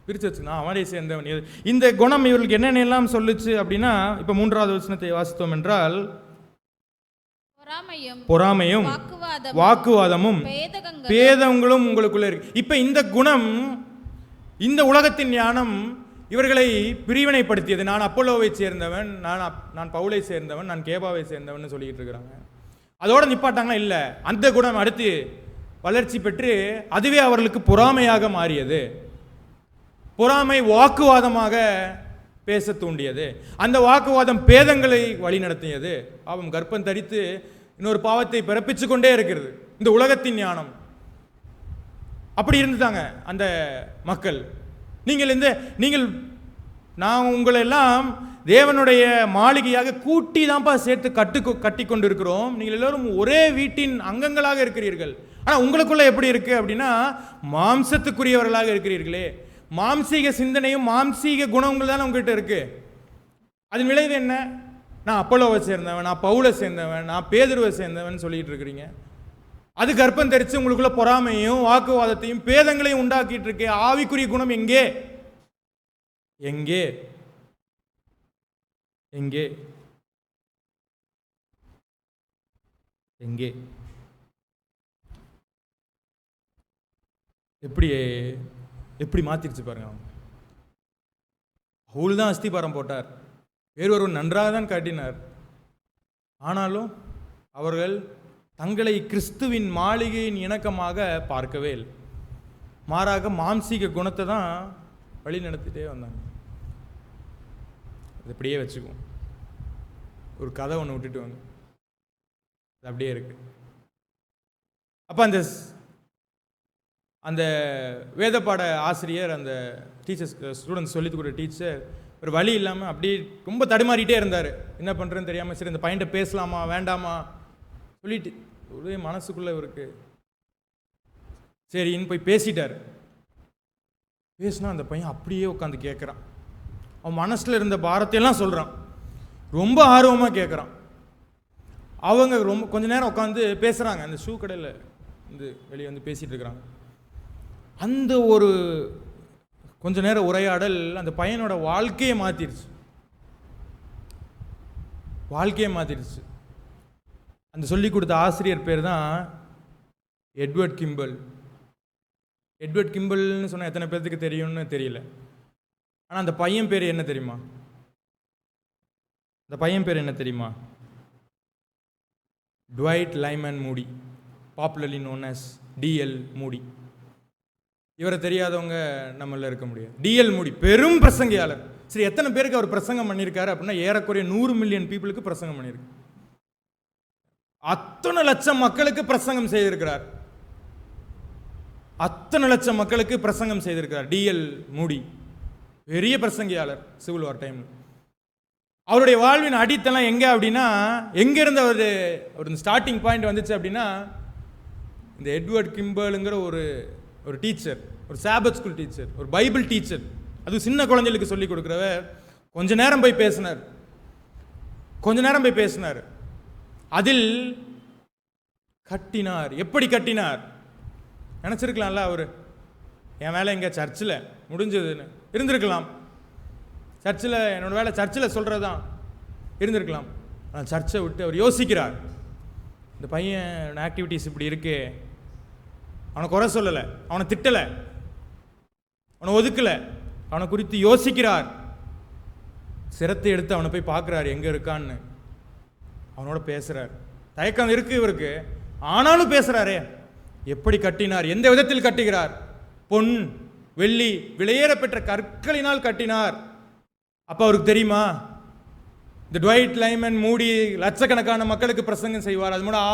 பிரிச்சு வச்சு நான் அவரை சேர்ந்தவன். இந்த குணம் இவர்களுக்கு என்னென்னலாம் சொல்லுச்சு அப்படின்னா இப்போ 3வது வசனத்தை வாசித்தோம் என்றால் பொறாமையும் வாக்குவாதமும் பேதங்களும் உங்களுக்குள்ள இருக்கு. இப்ப இந்த குணம், இந்த உலகத்தின் ஞானம் இவர்களை பிரிவினைப்படுத்தியது. நான் அப்போலோவை சேர்ந்தவன், நான் பவுலை சேர்ந்தவன், நான் கேபாவை சேர்ந்தவன் சொல்லிட்டு இருக்கிறாங்க. அதோட நிப்பாட்டாங்களா? இல்லை. அந்த குணம் அடுத்து வளர்ச்சி பெற்று அதுவே அவர்களுக்கு பொறாமையாக மாறியது. பொறாமை வாக்குவாதமாக பேச தூண்டியது. அந்த வாக்குவாதம் பேதங்களை வழிநடத்தியது. பாவம் கர்ப்பம் தரித்து இன்னொரு பாவத்தை பிறப்பிச்சு கொண்டே இருக்கிறது. இந்த உலகத்தின் ஞானம் அப்படி இருந்துட்டாங்க அந்த மக்கள். நீங்கள் நான் உங்களை எல்லாம் தேவனுடைய மாளிகையாக கூட்டி தான்ப்பா சேர்த்து கட்டி கொண்டு இருக்கிறோம். நீங்கள் எல்லோரும் ஒரே வீட்டின் அங்கங்களாக இருக்கிறீர்கள். ஆனால் உங்களுக்குள்ள எப்படி இருக்கு அப்படின்னா மாம்சத்துக்குரியவர்களாக இருக்கிறீர்களே. மாம்சீக சிந்தனையும் மாம்சீக குணங்கள் தானே உங்ககிட்ட இருக்கு. அதன் விளைவு என்ன? நான் அப்போலோவை சேர்ந்தவன், நான் பவுலை சேர்ந்தவன், நான் பேதுருவை சேர்ந்தவன் சொல்லிட்டு இருக்கிறீங்க. அது கர்ப்பம் தெரிச்சு உங்களுக்குள்ள பொறாமையும் வாக்குவாதத்தையும் பேதங்களையும் உண்டாக்கிட்டு இருக்கு. ஆவிக்குரிய குணம் எங்கே? எப்படி மாத்திருச்சு பாருங்க. பவுல் தான் அஸ்திபாரம் போட்டார், வேறொருவர் நன்றாக தான் காட்டினார். ஆனாலும் அவர்கள் தங்களை கிறிஸ்துவின் மாளிகையின் இணக்கமாக பார்க்கவே இல்லை. மாறாக மாம்சீக குணத்தை தான் வழி நடத்திட்டே வந்தாங்க. அது அப்படியே வச்சுக்குவோம். ஒரு கதை ஒன்று விட்டுட்டு வாங்க, அது அப்படியே இருக்கு. அப்போ அந்த வேதப்பாட ஆசிரியர், அந்த டீச்சர்ஸ், ஸ்டூடெண்ட்ஸ் சொல்லி கொடுக்குற டீச்சர் ஒரு வழி இல்லாமல் அப்படியே ரொம்ப தடுமாறிட்டே இருந்தார். என்ன பண்ணுறேன்னு தெரியாமல் சரி இந்த பையன்கிட்ட பேசலாமா வேண்டாமா சொல்லிட்டு ஒரே மனசுக்குள்ளே இவருக்கு சரின்னு போய் பேசிட்டார். பேசினா அந்த பையன் அப்படியே உட்காந்து கேட்குறான். அவன் மனசில் இருந்த பாரத்தையெல்லாம் சொல்கிறான். ரொம்ப ஆர்வமாக கேட்குறான். அவங்க ரொம்ப கொஞ்ச நேரம் உட்காந்து பேசுகிறாங்க. அந்த ஷூ கடையில் வந்து வெளியே வந்து பேசிகிட்டு இருக்கிறாங்க. அந்த ஒரு கொஞ்ச நேரம் உரையாடல் அந்த பையனோட வாழ்க்கையை மாற்றிடுச்சு. அந்த சொல்லி கொடுத்த ஆசிரியர் பேர் தான் எட்வர்ட் கிம்பிள். எட்வர்ட் கிம்பிள்னு சொன்னால் எத்தனை பேர்த்துக்கு தெரியும்னு தெரியல. ஆனால் அந்த பையன் பேர் என்ன தெரியுமா? ட்வைட் லைமன் மூடி, பாப்புலர்லி நோன் அஸ் டிஎல் மூடி. இவரை தெரியாதவங்க நம்மள இருக்க முடியாது. டிஎல் மூடி பெரும் பிரசங்கியாளர். சரி, எத்தனை பேருக்கு அவர் பிரசங்கம் பண்ணியிருக்காரு அப்படின்னா ஏறக்குறைய 100 மில்லியன் பீப்புளுக்கு பிரசங்கம் பண்ணியிருக்கு. அத்தனை லட்சம் மக்களுக்கு பிரசங்கம் செய்திருக்கிறார். அத்தனை லட்சம் மக்களுக்கு பிரசங்கம் செய்திருக்கிறார். டிஎல் மூடி பெரிய பிரசங்கியாளர் சிவில் வார் டைம். அவருடைய வாழ்வின் அடித்தளம் எங்கே அப்படின்னா, எங்கேருந்து அவர் ஸ்டார்டிங் பாயிண்ட் வந்துச்சு அப்படின்னா, இந்த எட்வர்ட் கிம்பர்லுங்கிற ஒரு டீச்சர், ஒரு சாபத் ஸ்கூல் டீச்சர், ஒரு பைபிள் டீச்சர், அது சின்ன குழந்தைகளுக்கு சொல்லிக் கொடுக்குறவர் கொஞ்ச நேரம் போய் பேசினார். அதில் கட்டினார். எப்படி கட்டினார் நினச்சிருக்கலாம்ல. அவர் என் வேலை எங்கே சர்ச்சில் முடிஞ்சதுன்னு இருந்திருக்கலாம். சர்ச்சில் என்னோட வேலை சர்ச்சில் சொல்கிறது தான் இருந்திருக்கலாம். ஆனால் சர்ச்சை விட்டு அவர் யோசிக்கிறார். இந்த பையன் ஆக்டிவிட்டீஸ் இப்படி இருக்கு, அவனை குறை சொல்லலை, அவனை திட்டலை, அவனை ஒதுக்கலை, அவனை குறித்து யோசிக்கிறார். சிரத்தை எடுத்து அவனை போய் பார்க்குறாரு எங்கே இருக்கான்னு, அவனோட பேசுகிறார். தயக்கம் இருக்கு இவருக்கு, ஆனாலும் பேசுகிறாரே. எப்படி கட்டினார், எந்த விதத்தில் கட்டுகிறார்? பொன் வெள்ளி விலையேற பெற்ற கற்களினால் கட்டினார். அப்போ அவருக்கு தெரியுமா, இந்த ட்வைட் லைமன் மூடி லட்சக்கணக்கான மக்களுக்கு பிரசங்கம் செய்வார், அது மூலம்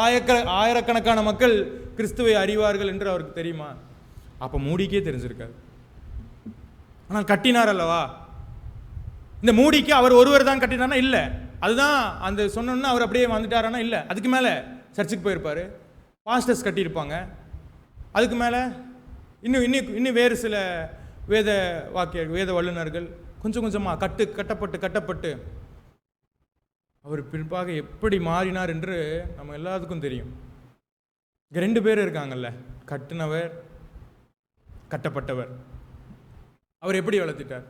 ஆயிரக்கணக்கான மக்கள் கிறிஸ்துவை அறிவார்கள் என்று அவருக்கு தெரியுமா? அப்போ மூடிக்கே தெரிஞ்சிருக்காரு. ஆனால் கட்டினார் அல்லவா. இந்த மூடிக்கு அவர் ஒருவர் தான் கட்டினார்னா இல்லை, அதுதான் அந்த சொன்னோன்னா அவர் அப்படியே வந்துட்டாரானா இல்லை. அதுக்கு மேலே சர்ச்சுக்கு போயிருப்பார், பாஸ்டர்ஸ் கட்டியிருப்பாங்க. அதுக்கு மேலே இன்னும் வேறு சில வேத வல்லுநர்கள் கொஞ்சம் கொஞ்சமாக கட்டப்பட்டு அவர் பிற்பாக எப்படி மாறினார் என்று நம்ம எல்லாத்துக்கும் தெரியும். இங்கே 2 பேர் இருக்காங்கல்ல, கட்டினவர், கட்டப்பட்டவர். அவர் எப்படி வளர்த்திட்டார்?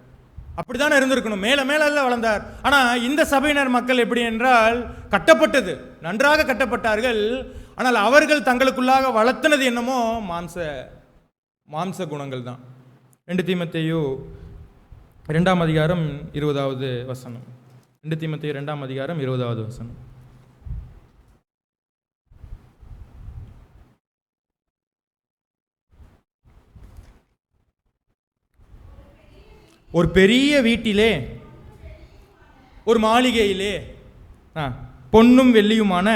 அப்படித்தானே இருந்திருக்கணும், மேலே மேலே எல்லாம் வளர்ந்தார். ஆனால் இந்த சபையினர் மக்கள் எப்படி என்றால், கட்டப்பட்டது நன்றாக கட்டப்பட்டார்கள், ஆனால் அவர்கள் தங்களுக்குள்ளாக வளர்த்தினது என்னமோ மாம்ச குணங்கள் தான். 2 தீமோத்தேயு 2ஆம் அதிகாரம் 20வது வசனம். 2 தீமோத்தேயு 2ஆம் அதிகாரம் 20வது வசனம். ஒரு பெரிய வீட்டிலே, ஒரு மாளிகையிலே பொன்னும் வெள்ளியுமான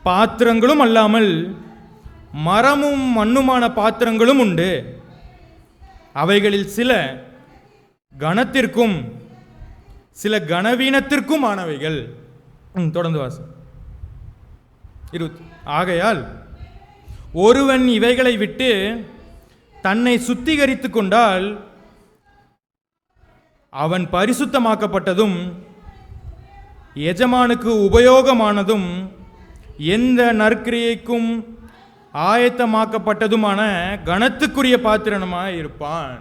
பாத்திரங்களும் அல்லாமல் மரமும் மண்ணுமான பாத்திரங்களும் உண்டு. அவைகளில் சில கனத்திற்கும் சில கனவீனத்திற்கும் ஆனவைகள். தொடர்ந்து வாசி. 20. ஆகையால் ஒருவன் இவைகளை விட்டு தன்னை சுத்திகரித்து கொண்டால் அவன் பரிசுத்தமாக்கப்பட்டதும் எஜமானுக்கு உபயோகமானதும் எந்த நற்கிரியைக்கும் ஆயத்தமாக்கப்பட்டதுமான கனத்துக்குரிய பாத்திரமாய் இருப்பான்.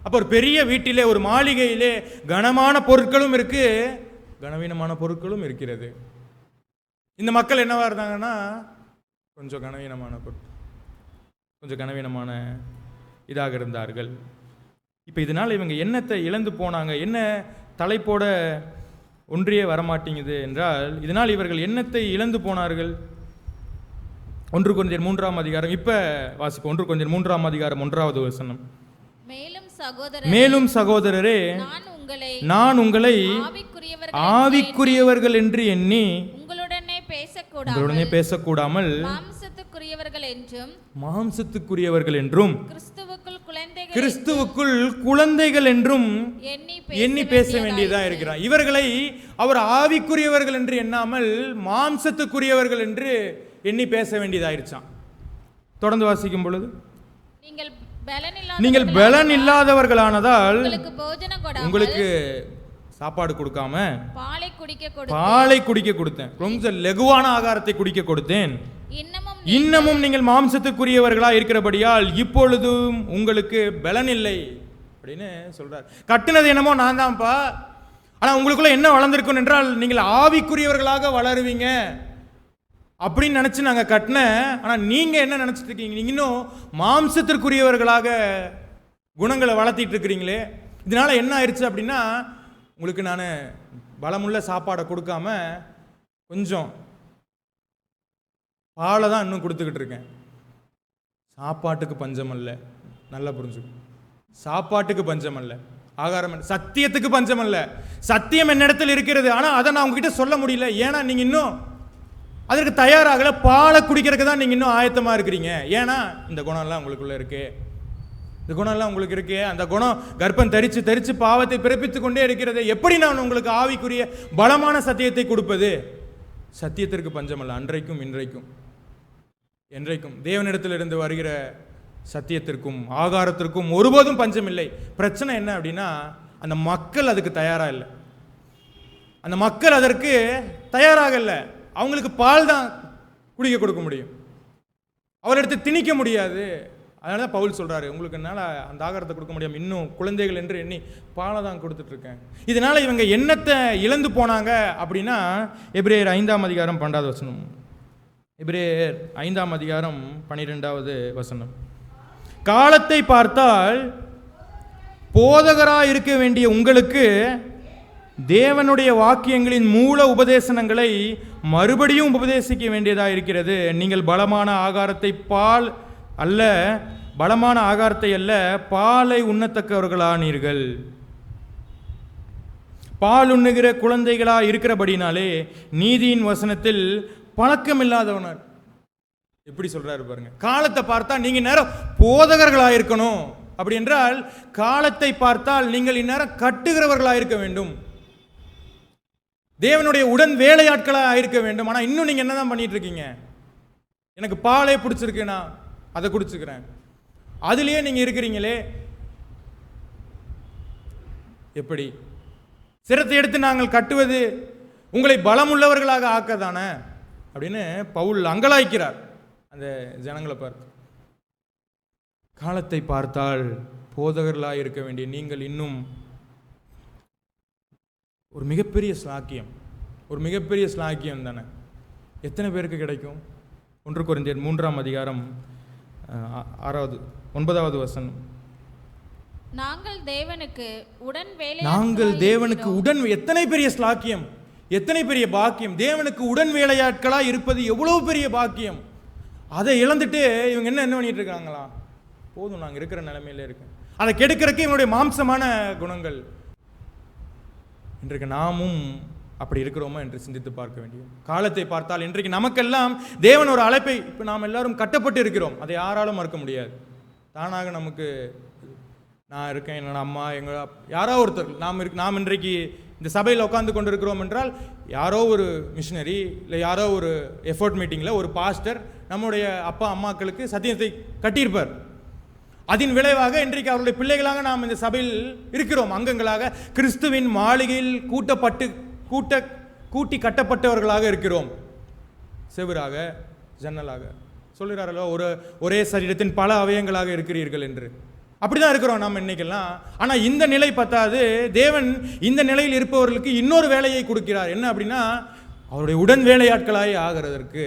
அப்போ ஒரு பெரிய வீட்டிலே, ஒரு மாளிகையிலே கனமான பொருட்களும் இருக்கு, கனவீனமான பொருட்களும் இருக்கிறது. இந்த மக்கள் என்னவா இருந்தாங்கன்னா, கொஞ்சம் கனவீனமான பொருட்கள், கொஞ்சம் கனவீனமான இதாக இருந்தார்கள். இப்போ இதனால் இவங்க என்னத்தை இழந்து போனாங்க, என்ன தலைப்போட ஒன்றியே வரமாட்டேங்குது என்றால், இதனால் இவர்கள் என்னத்தை இழந்து போனார்கள்? 1 கொரிந்தியர் 3ஆம் அதிகாரம், இப்போ வாசிப்போம். 1 கொரிந்தியர் 3ஆம் அதிகாரம் 1வது வசனம். மேலும் சகோதரரே, நான் உங்களை ஆவிக்குரியவர்கள் என்று எண்ணி உங்களுடனே பேசக்கூடாமல் மாம்சத்துக்குரியவர்கள் என்றும் கிறிஸ்துவுக்குள் குழந்தைகள் என்றும் எண்ணி பேச வேண்டியதா இருக்கிறார். இவர்களை அவர் ஆவிக்குரியவர்கள் என்று எண்ணாமல் மாம்சத்துக்குரியவர்கள் என்று எண்ணி பேச வேண்டியதாயிருச்சான். தொடர்ந்து வாசிக்கும் பொழுது, நீங்கள் பலன் இல்லாதவர்களானதால் உங்களுக்கு சாப்பாடு கொடுக்காம பாலை குடிக்க கொடுத்தேன், கொஞ்சம் லகுவான ஆகாரத்தை குடிக்க கொடுத்தேன். இன்னமும் நீங்கள் மாம்சத்துக்குரியவர்களா இருக்கிறபடியால் இப்பொழுதும் உங்களுக்கு பலன் இல்லை அப்படின்னு சொல்றார். கட்டுனது என்னமோ நான் தான்ப்பா, ஆனா உங்களுக்குள்ள என்ன வளர்ந்திருக்கும் என்றால், நீங்கள் ஆவிக்குரியவர்களாக வளருவீங்க அப்படின்னு நினைச்சு நாங்க கட்டின. ஆனா நீங்க என்ன நினைச்சிட்டு இருக்கீங்க? நீங்க இன்னும் மாம்சத்திற்குரியவர்களாக குணங்களை வளர்த்திட்டு இருக்கிறீங்களே. இதனால என்ன ஆயிடுச்சு அப்படின்னா, உங்களுக்கு நான் பலமுள்ள சாப்பாடை கொடுக்காம கொஞ்சம் பாலை தான் இன்னும் கொடுத்துக்கிட்டு இருக்கேன். சாப்பாட்டுக்கு பஞ்சம் அல்ல, நல்லா புரிஞ்சுக்கும். சாப்பாட்டுக்கு பஞ்சம் அல்ல, ஆகாரம் அல்ல, சத்தியத்துக்கு பஞ்சம் அல்ல. சத்தியம் என்னிடத்தில் இருக்கிறது, ஆனால் அதை நான் உங்ககிட்ட சொல்ல முடியல. ஏன்னா நீங்க இன்னும் அதற்கு தயாராகல. பாலை குடிக்கிறதுக்கு தான் நீங்கள் இன்னும் ஆயத்தமாக இருக்கிறீங்க. ஏன்னா இந்த குணம்லாம் உங்களுக்குள்ளே இருக்கு, இந்த குணம்லாம் உங்களுக்கு இருக்கு. அந்த குணம் கர்ப்பம் தரித்து தரித்து பாவத்தை பிறப்பித்து கொண்டே இருக்கிறது. எப்படி நான் உங்களுக்கு ஆவிக்குரிய பலமான சத்தியத்தை கொடுப்பது? சத்தியத்திற்கு பஞ்சமல்ல, அன்றைக்கும் இன்றைக்கும் என்றைக்கும் தேவனிடத்திலிருந்து வருகிற சத்தியத்திற்கும் ஆகாரத்திற்கும் ஒருபோதும் பஞ்சம் இல்லை. பிரச்சனை என்ன அப்படின்னா, அந்த மக்கள் அதுக்கு தயாராக இல்லை. அந்த மக்கள் அதற்கு தயாராக இல்லை. அவங்களுக்கு பால் தான் குடிக்க கொடுக்க முடியும், அவரிடத்தை திணிக்க முடியாது. அதனால தான் பவுல் சொல்கிறாரு, உங்களுக்கு என்னால் அந்த ஆகாரத்தை கொடுக்க முடியாமல் இன்னும் குழந்தைகள் என்று எண்ணி பாலை தான் கொடுத்துட்ருக்கேன். இதனால் இவங்க எண்ணத்தை இழந்து போனாங்க அப்படின்னா, எபிரேயர் 5ஆம் அதிகாரம் 12வது வசனம். எபிரேயர் 5ஆம் அதிகாரம் 12வது வசனம். காலத்தை பார்த்தால் போதகராக இருக்க வேண்டிய உங்களுக்கு தேவனுடைய வாக்கியங்களின் மூல உபதேசனங்களை மறுபடியும் உபதேசிக்க வேண்டியதாக இருக்கிறது. நீங்கள் பலமான ஆகாரத்தை அல்ல பாலை உண்ணத்தக்கவர்களானீர்கள். பால் உண்ணுகிற குழந்தைகளா இருக்கிறபடினாலே நீதியின் வசனத்தில் பழக்கமில்லாதவனர். எப்படி சொல்றாரு பாருங்க. காலத்தை பார்த்தா நீங்க நேரம் போதகர்களாக இருக்கணும். அப்படி என்றால் காலத்தை பார்த்தால் நீங்கள் இந்நேரம் கட்டுகிறவர்களாக இருக்க வேண்டும், தேவனுடைய உடன் வேலையாட்களாக இருக்க வேண்டும். ஆனால் இன்னும் நீங்கள் என்னதான் பண்ணிட்டு இருக்கீங்க? எனக்கு பாலே பிடிச்சிருக்கு, நான் அதை குடிச்சுக்கிறேன், அதுலேயே நீங்கள் இருக்கிறீங்களே. எப்படி? சிரத்தை எடுத்து நாங்கள் கட்டுவது உங்களை பலமுள்ளவர்களாக ஆக்கதானே அப்படின்னு பவுல் அங்கலாய்க்கிறார் அந்த ஜனங்களை பார்த்து. காலத்தை பார்த்தால் போதகர்களாக இருக்க வேண்டிய நீங்கள் இன்னும் ஒரு மிகப்பெரிய ஸ்லாக்கியம் தானே. எத்தனை பேருக்கு கிடைக்கும்? 1 கொரிந்தியர் 3ஆம் அதிகாரம் 9வது வசனம். நாங்கள் தேவனுக்கு உடன் எத்தனை பெரிய ஸ்லாக்கியம், எத்தனை பெரிய பாக்கியம். தேவனுக்கு உடன் வேலையாட்களா இருப்பது எவ்வளவு பெரிய பாக்கியம். அதை இழந்துட்டு இவங்க என்ன பண்ணிட்டு இருக்காங்களா? போதும், நாங்கள் இருக்கிற நிலைமையில இருக்கேன். அதை கெடுக்கிறதுக்கு இவனுடைய மாம்சமான குணங்கள். இன்றைக்கு நாமும் அப்படி இருக்கிறோமா என்று சிந்தித்து பார்க்க வேண்டியது. காலத்தை பார்த்தால் இன்றைக்கு நமக்கெல்லாம் தேவன் ஒரு அழைப்பை, இப்போ நாம் எல்லாரும் கட்டப்பட்டு இருக்கிறோம், அதை யாராலும் மறுக்க முடியாது. தானாக நமக்கு நான் இருக்கேன், என்னோட அம்மா, எங்கள் யாரோ ஒருத்தர் நாம் இன்றைக்கு இந்த சபையில் உட்காந்து கொண்டு இருக்கிறோம் என்றால் யாரோ ஒரு மிஷினரி இல்லை யாரோ ஒரு எஃபோர்ட் மீட்டிங்கில் ஒரு பாஸ்டர் நம்முடைய அப்பா அம்மாக்களுக்கு சத்தியத்தை கட்டியிருப்பார். அதன் விளைவாக இன்றைக்கு அவருடைய பிள்ளைகளாக நாம் இந்த சபையில் இருக்கிறோம். அங்கங்களாக கிறிஸ்துவின் மாளிகையில் கூட்டி கட்டப்பட்டவர்களாக இருக்கிறோம். செவராக, ஜன்னலாக சொல்கிறாரല്ലോ, ஒரே சரீரத்தின் பல அவயங்களாக இருக்கிறீர்கள் என்று. அப்படிதான் இருக்கிறோம் நாம் இன்னைக்கெல்லாம். ஆனால் இந்த நிலை பத்தாது. தேவன் இந்த நிலையில் இருப்பவர்களுக்கு இன்னொரு வேலையை கொடுக்கிறார். என்ன அப்படின்னா, அவருடைய உடன் வேலையாட்களாய் ஆகிறதற்கு,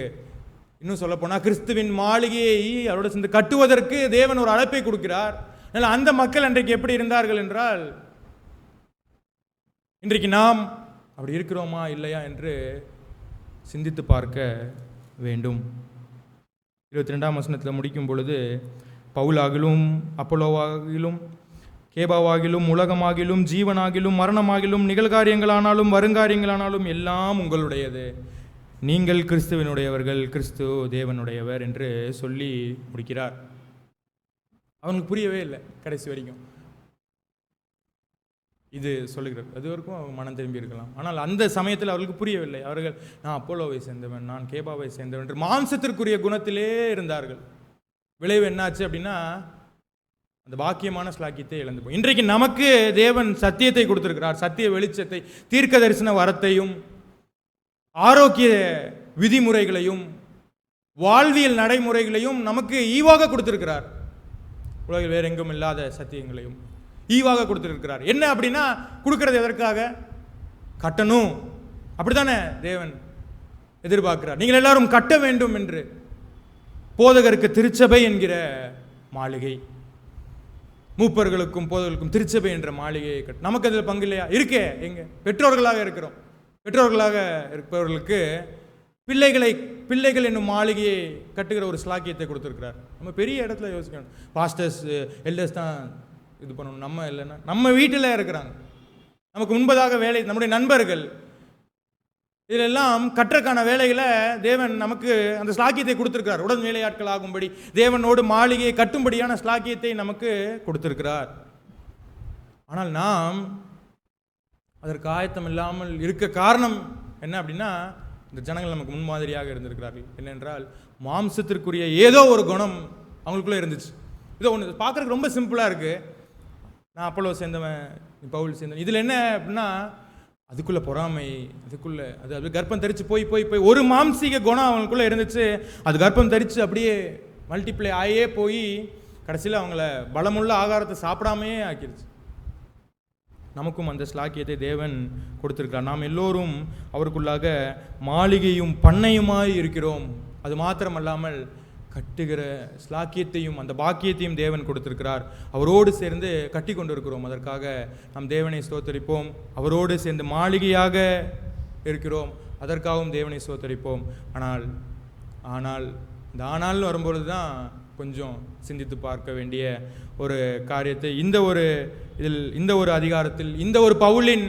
இன்னும் சொல்ல போனால் கிறிஸ்துவின் மாளிகையை அவரோட சேர்ந்து கட்டுவதற்கு தேவன் ஒரு அழைப்பை கொடுக்கிறார். அதனால் அந்த மக்கள் இன்றைக்கு எப்படி இருந்தார்கள் என்றால், இன்றைக்கு நாம் அப்படி இருக்கிறோமா இல்லையா என்று சிந்தித்து பார்க்க வேண்டும். 22ஆம் வசனத்தில் முடிக்கும் பொழுது, பவுலாகிலும் அப்போலோவாகிலும் கேபாவாகிலும் உலகமாகிலும் ஜீவனாகிலும் மரணமாகிலும் நிகழ்காரியங்களானாலும் வருங்காரியங்களானாலும் எல்லாம் உங்களுடையது, நீங்கள் கிறிஸ்துவனுடையவர்கள், கிறிஸ்து தேவனுடையவர் என்று சொல்லி முடிக்கிறார். அவனுக்கு புரியவே இல்லை கடைசி வரைக்கும் இது சொல்லுகிறது. அது வரைக்கும் அவங்க மனம் திரும்பி இருக்கலாம். ஆனால் அந்த சமயத்தில் அவர்களுக்கு புரியவில்லை. அவர்கள் நான் அப்போலோவை சேர்ந்தவன், நான் கேபாவை சேர்ந்தவன் என்று மாம்சத்திற்குரிய குணத்திலே இருந்தார்கள். விளைவு என்னாச்சு அப்படின்னா, அந்த பாக்கியமான ஸ்லாக்கியத்தை இழந்து போய். இன்றைக்கு நமக்கு தேவன் சத்தியத்தை கொடுத்திருக்கிறார். சத்திய வெளிச்சத்தை, தீர்க்க தரிசன வரத்தையும், ஆரோக்கிய விதிமுறைகளையும், வாழ்வியல் நடைமுறைகளையும் நமக்கு ஈவாக கொடுத்திருக்கிறார். உலகில் வேற எங்கும் இல்லாத சத்தியங்களையும் ஈவாக கொடுத்திருக்கிறார். என்ன அப்படின்னா, கொடுக்கிறது எதற்காக? கட்டணும். அப்படித்தானே தேவன் எதிர்பார்க்கிறார். நீங்கள் எல்லாரும் கட்ட வேண்டும் என்று. போதகருக்கு திருச்சபை என்கிற மாளிகை, மூப்பர்களுக்கும் போதகர்களுக்கும் திருச்சபை என்ற மாளிகையை கட்ட. நமக்கு அதில் பங்கு இல்லையா? இருக்கே. எங்க பெற்றோர்களாக இருக்கிறோம். பெற்றோர்களாக இருப்பவர்களுக்கு பிள்ளைகள் என்னும் மாளிகையை கட்டுகிற ஒரு ஸ்லாக்கியத்தை கொடுத்துருக்கிறார். நம்ம பெரிய இடத்துல யோசிக்கணும். பாஸ்டர்ஸ், எல்டர்ஸ் தான் இது பண்ணணும். நம்ம இல்லைன்னா நம்ம வீட்டில் இருக்கிறாங்க, நமக்கு முன்பதாக வேலை, நம்முடைய நண்பர்கள், இதிலெல்லாம் கற்றக்கான வேலைகளை தேவன் நமக்கு அந்த ஸ்லாக்கியத்தை கொடுத்திருக்கிறார். உடன் வேலையாட்கள் ஆகும்படி தேவனோடு மாளிகையை கட்டும்படியான ஸ்லாக்கியத்தை நமக்கு கொடுத்திருக்கிறார். ஆனால் நாம் அதற்கு ஆயத்தம் இல்லாமல் இருக்க காரணம் என்ன அப்படின்னா, இந்த ஜனங்கள் நமக்கு முன்மாதிரியாக இருந்திருக்கிறார்கள். என்னென்றால் மாம்சத்திற்குரிய ஏதோ ஒரு குணம் அவங்களுக்குள்ளே இருந்துச்சு. இதை ஒன்று பார்க்குறதுக்கு ரொம்ப சிம்பிளாக இருக்குது. நான் அப்போலோ சேர்ந்தவன், பவுல் சேர்ந்தவன். இதில் என்ன அப்படின்னா, அதுக்குள்ளே பொறாமை, அதுக்குள்ளே அது கர்ப்பம் தரித்து போய் போய் போய் ஒரு மாம்சீக குணம் அவங்களுக்குள்ளே இருந்துச்சு. அது கர்ப்பம் தரித்து அப்படியே மல்டிப்ளை ஆகியே போய் கடைசியில் அவங்கள பலமுள்ள ஆகாரத்தை சாப்பிடாமையே ஆக்கிடுச்சு. நமக்கும் அந்த ஸ்லாக்கியத்தை தேவன் கொடுத்திருக்கிறார். நாம் எல்லோரும் அவருக்குள்ளாக மாளிகையும் பண்ணையுமாய் இருக்கிறோம். அது மாத்திரமல்லாமல் கட்டுகிற ஸ்லாக்கியத்தையும் அந்த பாக்கியத்தையும் தேவன் கொடுத்திருக்கிறார். அவரோடு சேர்ந்து கட்டி கொண்டு இருக்கிறோம். அதற்காக நாம் தேவனை ஸ்தோத்தரிப்போம். அவரோடு சேர்ந்து மாளிகையாக இருக்கிறோம், அதற்காகவும் தேவனை ஸ்தோத்தரிப்போம். ஆனால் இந்த ஆனால்னு வரும்பொழுது தான் கொஞ்சம் சிந்தித்து பார்க்க வேண்டிய ஒரு காரியத்தை இந்த ஒரு அதிகாரத்தில் இந்த ஒரு பவுலின்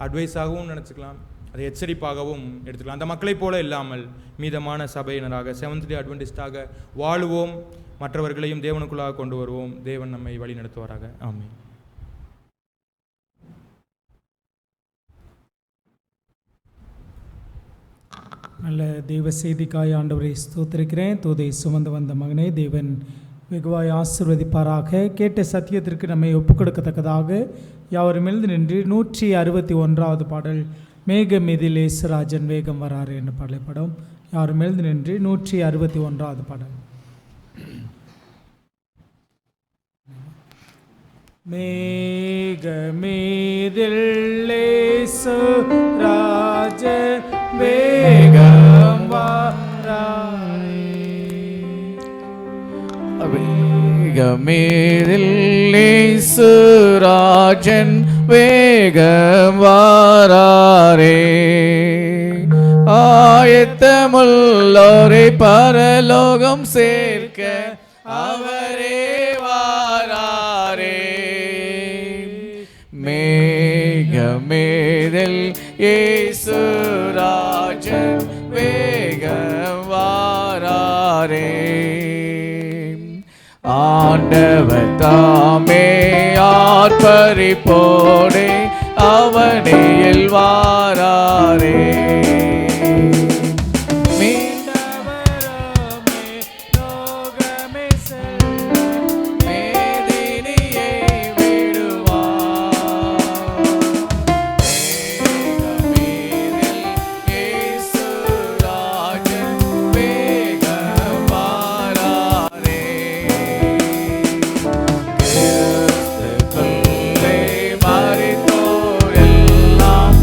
அட்வைஸாகவும் நினச்சிக்கலாம், அதை எச்சரிப்பாகவும் எடுத்துக்கலாம். அந்த மக்களைப் போல இல்லாமல் மீதமான சபையினராக செவன்த் டே அட்வென்டிஸ்டாக வாழுவோம், மற்றவர்களையும் தேவனுக்குள்ளாக கொண்டு வருவோம். தேவன் நம்மை வழி நடத்துவாராக. ஆமென். நல்ல தெய்வ செய்திக்காய் ஆண்டவரை ஸ்தோத்திரிக்கிறேன். தூதை சுமந்து வந்த மகனை தேவன் வெகுவாய் ஆசீர்வதிப்பாராக. கேட்ட சத்தியத்திற்கு நம்மை ஒப்புக்கொடுக்கத்தக்கதாக யாவரும் எழுந்து நின்று 161வது பாடல் மேகம் மீதில் இயேசுராஜன் வேகம் வராரு என்ற பாடலை படம். யாரும் எழுந்து நின்று 161வது பாடல். மேகமீதில் இயேசுராஜன் வேகம் வராரே. மேகமீதில் இயேசுராஜன் வேகம் வாராரே. ஆயத்தமுள்ளோரை பரலோகம் சேர்க்க அவரே வாராரே. மேகமீதில் இயேசுராஜன் வேகம் வாராரே. ஆண்டவர் தாமே ஆர்ப்பரிப்போடே அவனில் வாராரே. மீண்டவரமே லோகமே செல்ல மேதினியை விடுவார். மேகமீதில் இயேசுராஜன் வேகம் வாராரே. கிறிஸ்துக்குள்ளே மரித்தோர் எல்லாம்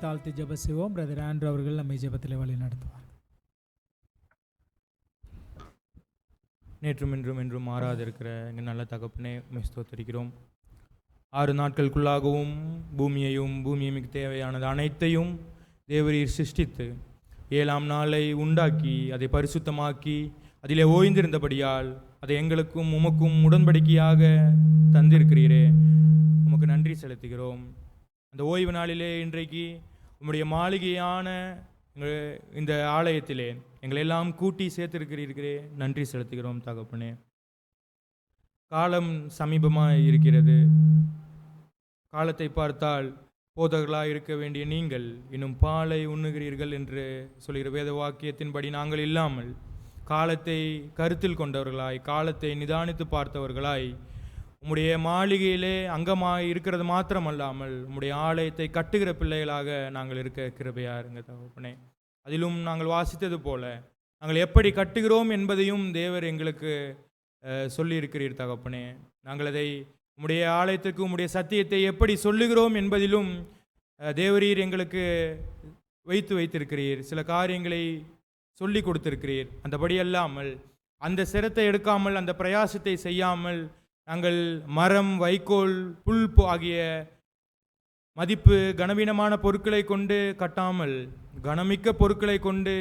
தாழ்த்தி ஜெப செய்வோம். பிரதர் ஆண்ட்ரூ அவர்கள் நம்மை ஜெபத்தில் வழி நடத்துவார். நேற்றும் இன்றும் என்றும் மாறாது இருக்கிற எங்கள் நல்ல தகப்பனே உம்மை ஸ்தோத்திரிக்கிறோம். 6 நாட்களுக்குள்ளாகவும் பூமியையும் பூமிக்கு தேவையானது அனைத்தையும் தேவரீர் சிருஷ்டித்து 7ஆம் நாளை உண்டாக்கி அதை பரிசுத்தமாக்கி அதிலே ஓய்ந்திருந்தபடியால் அதை எங்களுக்கும் உமக்கும் உடன்படிக்கையாக தந்திருக்கிறீரே, உமக்கு நன்றி செலுத்துகிறோம். அந்த ஓய்வு நாளிலே இன்றைக்கு உம்முடைய மாளிகையான இந்த ஆலயத்திலே எங்களை எல்லாம் கூட்டி சேர்த்திருக்கிறீர்களே, நன்றி செலுத்துகிறோம் தகப்பனே. காலம் சமீபமாக இருக்கிறது. காலத்தை பார்த்தால் போதகர்களாக இருக்க வேண்டிய நீங்கள் இன்னும் பாலை உண்ணுகிறீர்கள் என்று சொல்கிற வேத வாக்கியத்தின்படி நாங்கள் இல்லாமல் காலத்தை கருத்தில் கொண்டவர்களாய், காலத்தை நிதானித்து பார்த்தவர்களாய், உம்முடைய மாளிகையிலே அங்கமாக இருக்கிறது மாத்திரமல்லாமல் உம்முடைய ஆலயத்தை கட்டுகிற பிள்ளைகளாக நாங்கள் இருக்க கிருபையாக இருங்க தகப்பனே. அதிலும் நாங்கள் வாசித்தது போல நாங்கள் எப்படி கட்டுகிறோம் என்பதையும் தேவர் எங்களுக்கு சொல்லியிருக்கிறீர் தகப்பனே. நாங்கள் அதை உம்முடைய ஆலயத்திற்கு உம்முடைய சத்தியத்தை எப்படி சொல்லுகிறோம் என்பதிலும் தேவரீர் எங்களுக்கு வைத்திருக்கிறீர். சில காரியங்களை சொல்லி கொடுத்திருக்கிறீர். அந்தபடி அல்லாமல் அந்த சிரத்தை எடுக்காமல், அந்த பிரயாசத்தை செய்யாமல், நாங்கள் மரம், வைக்கோல், புல் ஆகிய மதிப்பு கனவீனமான பொருட்களை கொண்டு கட்டாமல் கனமிக்க பொருட்களை கொண்டு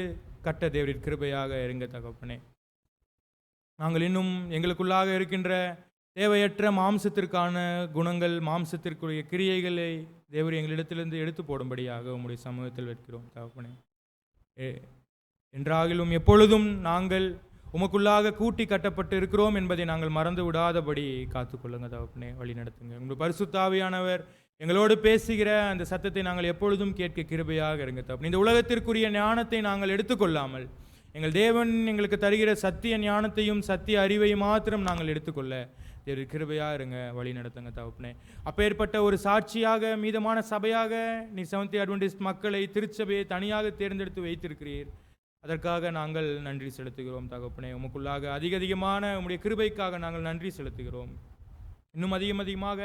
கட்ட தேவரீர் கிருபையாக இருங்க தகப்பனே. நாங்கள் இன்னும் எங்களுக்குள்ளாக இருக்கின்ற தேவையற்ற மாம்சத்திற்கான குணங்கள், மாம்சத்திற்குரிய கிரியைகளை தேவரீர் எங்களிடத்திலிருந்து எடுத்து போடும்படியாக உம்முடைய சமூகத்தில் வைக்கிறோம் தகப்பனே. என்றாகிலும் எப்பொழுதும் நாங்கள் உமக்குள்ளாக கூட்டி கட்டப்பட்டு இருக்கிறோம் என்பதை நாங்கள் மறந்து விடாதபடி காத்துக்கொள்ளுங்க தகப்பனே, வழி நடத்துங்க. உங்கள் பரிசுத்த ஆவியானவர் எங்களோடு பேசுகிற அந்த சத்தத்தை நாங்கள் எப்பொழுதும் கேட்க கிருபையாக இருங்க தகப்பனே. இந்த உலகத்திற்குரிய ஞானத்தை நாங்கள் எடுத்துக்கொள்ளாமல் எங்கள் தேவன் எங்களுக்கு தருகிற சத்திய ஞானத்தையும் சத்திய அறிவையும் மாத்திரம் நாங்கள் எடுத்துக்கொள்ள தேவரீர் கிருபையாக இருங்க, வழி நடத்துங்க தகப்பனே. அப்பேற்பட்ட ஒரு சாட்சியாக மீதமான சபையாக நீ செவன்த் அட்வென்டிஸ்ட் மக்களை, திருச்சபையை தனியாக தேர்ந்தெடுத்து வைத்திருக்கிறீர். அதற்காக நாங்கள் நன்றி செலுத்துகிறோம் தகப்பனே. உமக்குள்ளாக அதிகமான உம்முடைய கிருபைக்காக நாங்கள் நன்றி செலுத்துகிறோம். இன்னும் அதிகமாக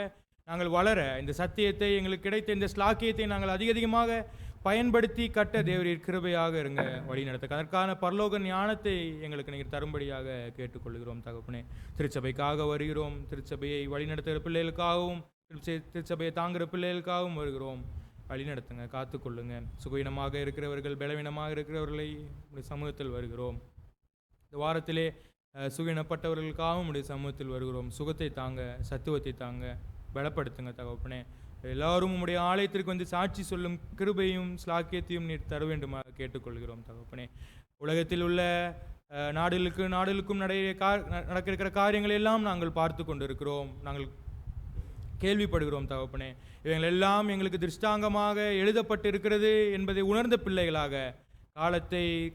நாங்கள் வளர, இந்த சத்தியத்தை எங்களுக்கு கிடைத்த இந்த ஸ்லாக்கியத்தை நாங்கள் அதிகமாக பயன்படுத்தி கட்ட தேவரீர் கிருபையாக இருங்க, வழி நடத்த. அதற்கான பரலோக ஞானத்தை எங்களுக்கு நீங்கள் தரும்படியாக கேட்டுக்கொள்கிறோம் தகப்பனே. திருச்சபைக்காக வருகிறோம். திருச்சபையை வழிநடத்துகிற பிள்ளைகளுக்காகவும் திருச்சபையை தாங்குகிற பிள்ளைகளுக்காகவும் வருகிறோம். வழி நடத்துங்க, காத்துக்கொள்ளுங்க. சுகவீனமாக இருக்கிறவர்கள், பலவீனமாக இருக்கிறவர்களை உடைய சமூகத்தில் வருகிறோம். இந்த வாரத்திலே சுகவீனப்பட்டவர்களுக்காகவும் உடைய சமூகத்தில் வருகிறோம். சுகத்தை தாங்க, சத்துவத்தை தாங்க, பலப்படுத்துங்க தகப்பனே. எல்லாரும் உம்முடைய ஆலயத்திற்கு வந்து சாட்சி சொல்லும் கிருபையும் ஸ்லாக்கியத்தையும் நீர் தர வேண்டுமாக கேட்டுக்கொள்கிறோம் தகப்பனே. உலகத்தில் உள்ள நாடுகளுக்கும் நடக்கிற காரியங்கள் எல்லாம் நாங்கள் பார்த்து கொண்டு இருக்கிறோம், நாங்கள் கேள்விப்படுகிறோம் தகப்பனே. இவங்கள் எல்லாம் எங்களுக்கு திருஷ்டாங்கமாக எழுதப்பட்டு இருக்கிறது என்பதை உணர்ந்த பிள்ளைகளாக,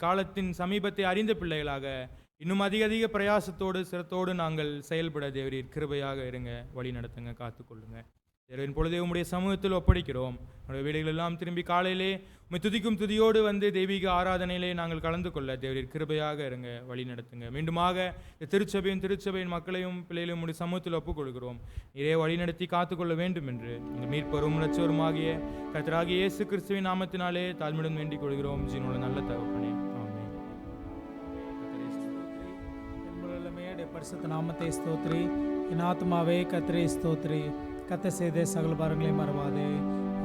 காலத்தின் சமீபத்தை அறிந்த பிள்ளைகளாக இன்னும் அதிக பிரயாசத்தோடு சிரத்தோடு நாங்கள் செயல்பட தேவரீர் கிருபையாக இருங்க, வழி நடத்துங்க, காத்துக்கொள்ளுங்க. தேவரின் பொழுதே உம்முடைய சமூகத்தில் ஒப்படைக்கிறோம். நம்முடைய வீடுகள் எல்லாம் திரும்பி காலையிலே உம்மை துதிக்கும் துதியோடு வந்து தெய்வீக ஆராதனையிலே நாங்கள் கலந்து கொள்ள தேவரீர் கிருபையாக இருங்க, வழி நடத்துங்க. மீண்டுமாக திருச்சபையின் மக்களையும் பிள்ளைகளையும் உம்முடைய சமூகத்தில் ஒப்புக் கொடுக்கிறோம். நீரே வழி நடத்தி காத்துக்கொள்ள வேண்டும் என்று எங்கள் மீட்பரும் இரட்சகருமாகிய கர்த்தராகிய இயேசு கிறிஸ்துவின் நாமத்தினாலே தாழ்மையுடன் வேண்டிக் கொள்கிறோம். ஜீவனுள்ள நல்ல தகப்பனே, ஆமென். பரிசுத்த நாமத்தை ஸ்தோத்ரி. என் ஆத்மாவே கர்த்தரை ஸ்தோத்ரி. கர்த்தர் செய்த சகல பாரங்களையும் மறவாதே.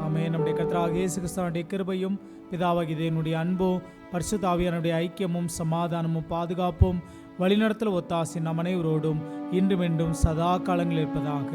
ஆமென். நம்முடைய கர்த்தராகிய இயேசு கிறிஸ்துவினுடைய கிருபையும் பிதாவாகிய தேவனுடைய அன்பும் பரிசுத்த ஆவியானவருடைய ஐக்கியமும் சமாதானமும் பாதுகாப்பும் வழிநடத்தல் ஒத்தாசி நம் அனைவரோடும் இன்றும் என்றும் சதா காலங்களில் இருப்பதாக.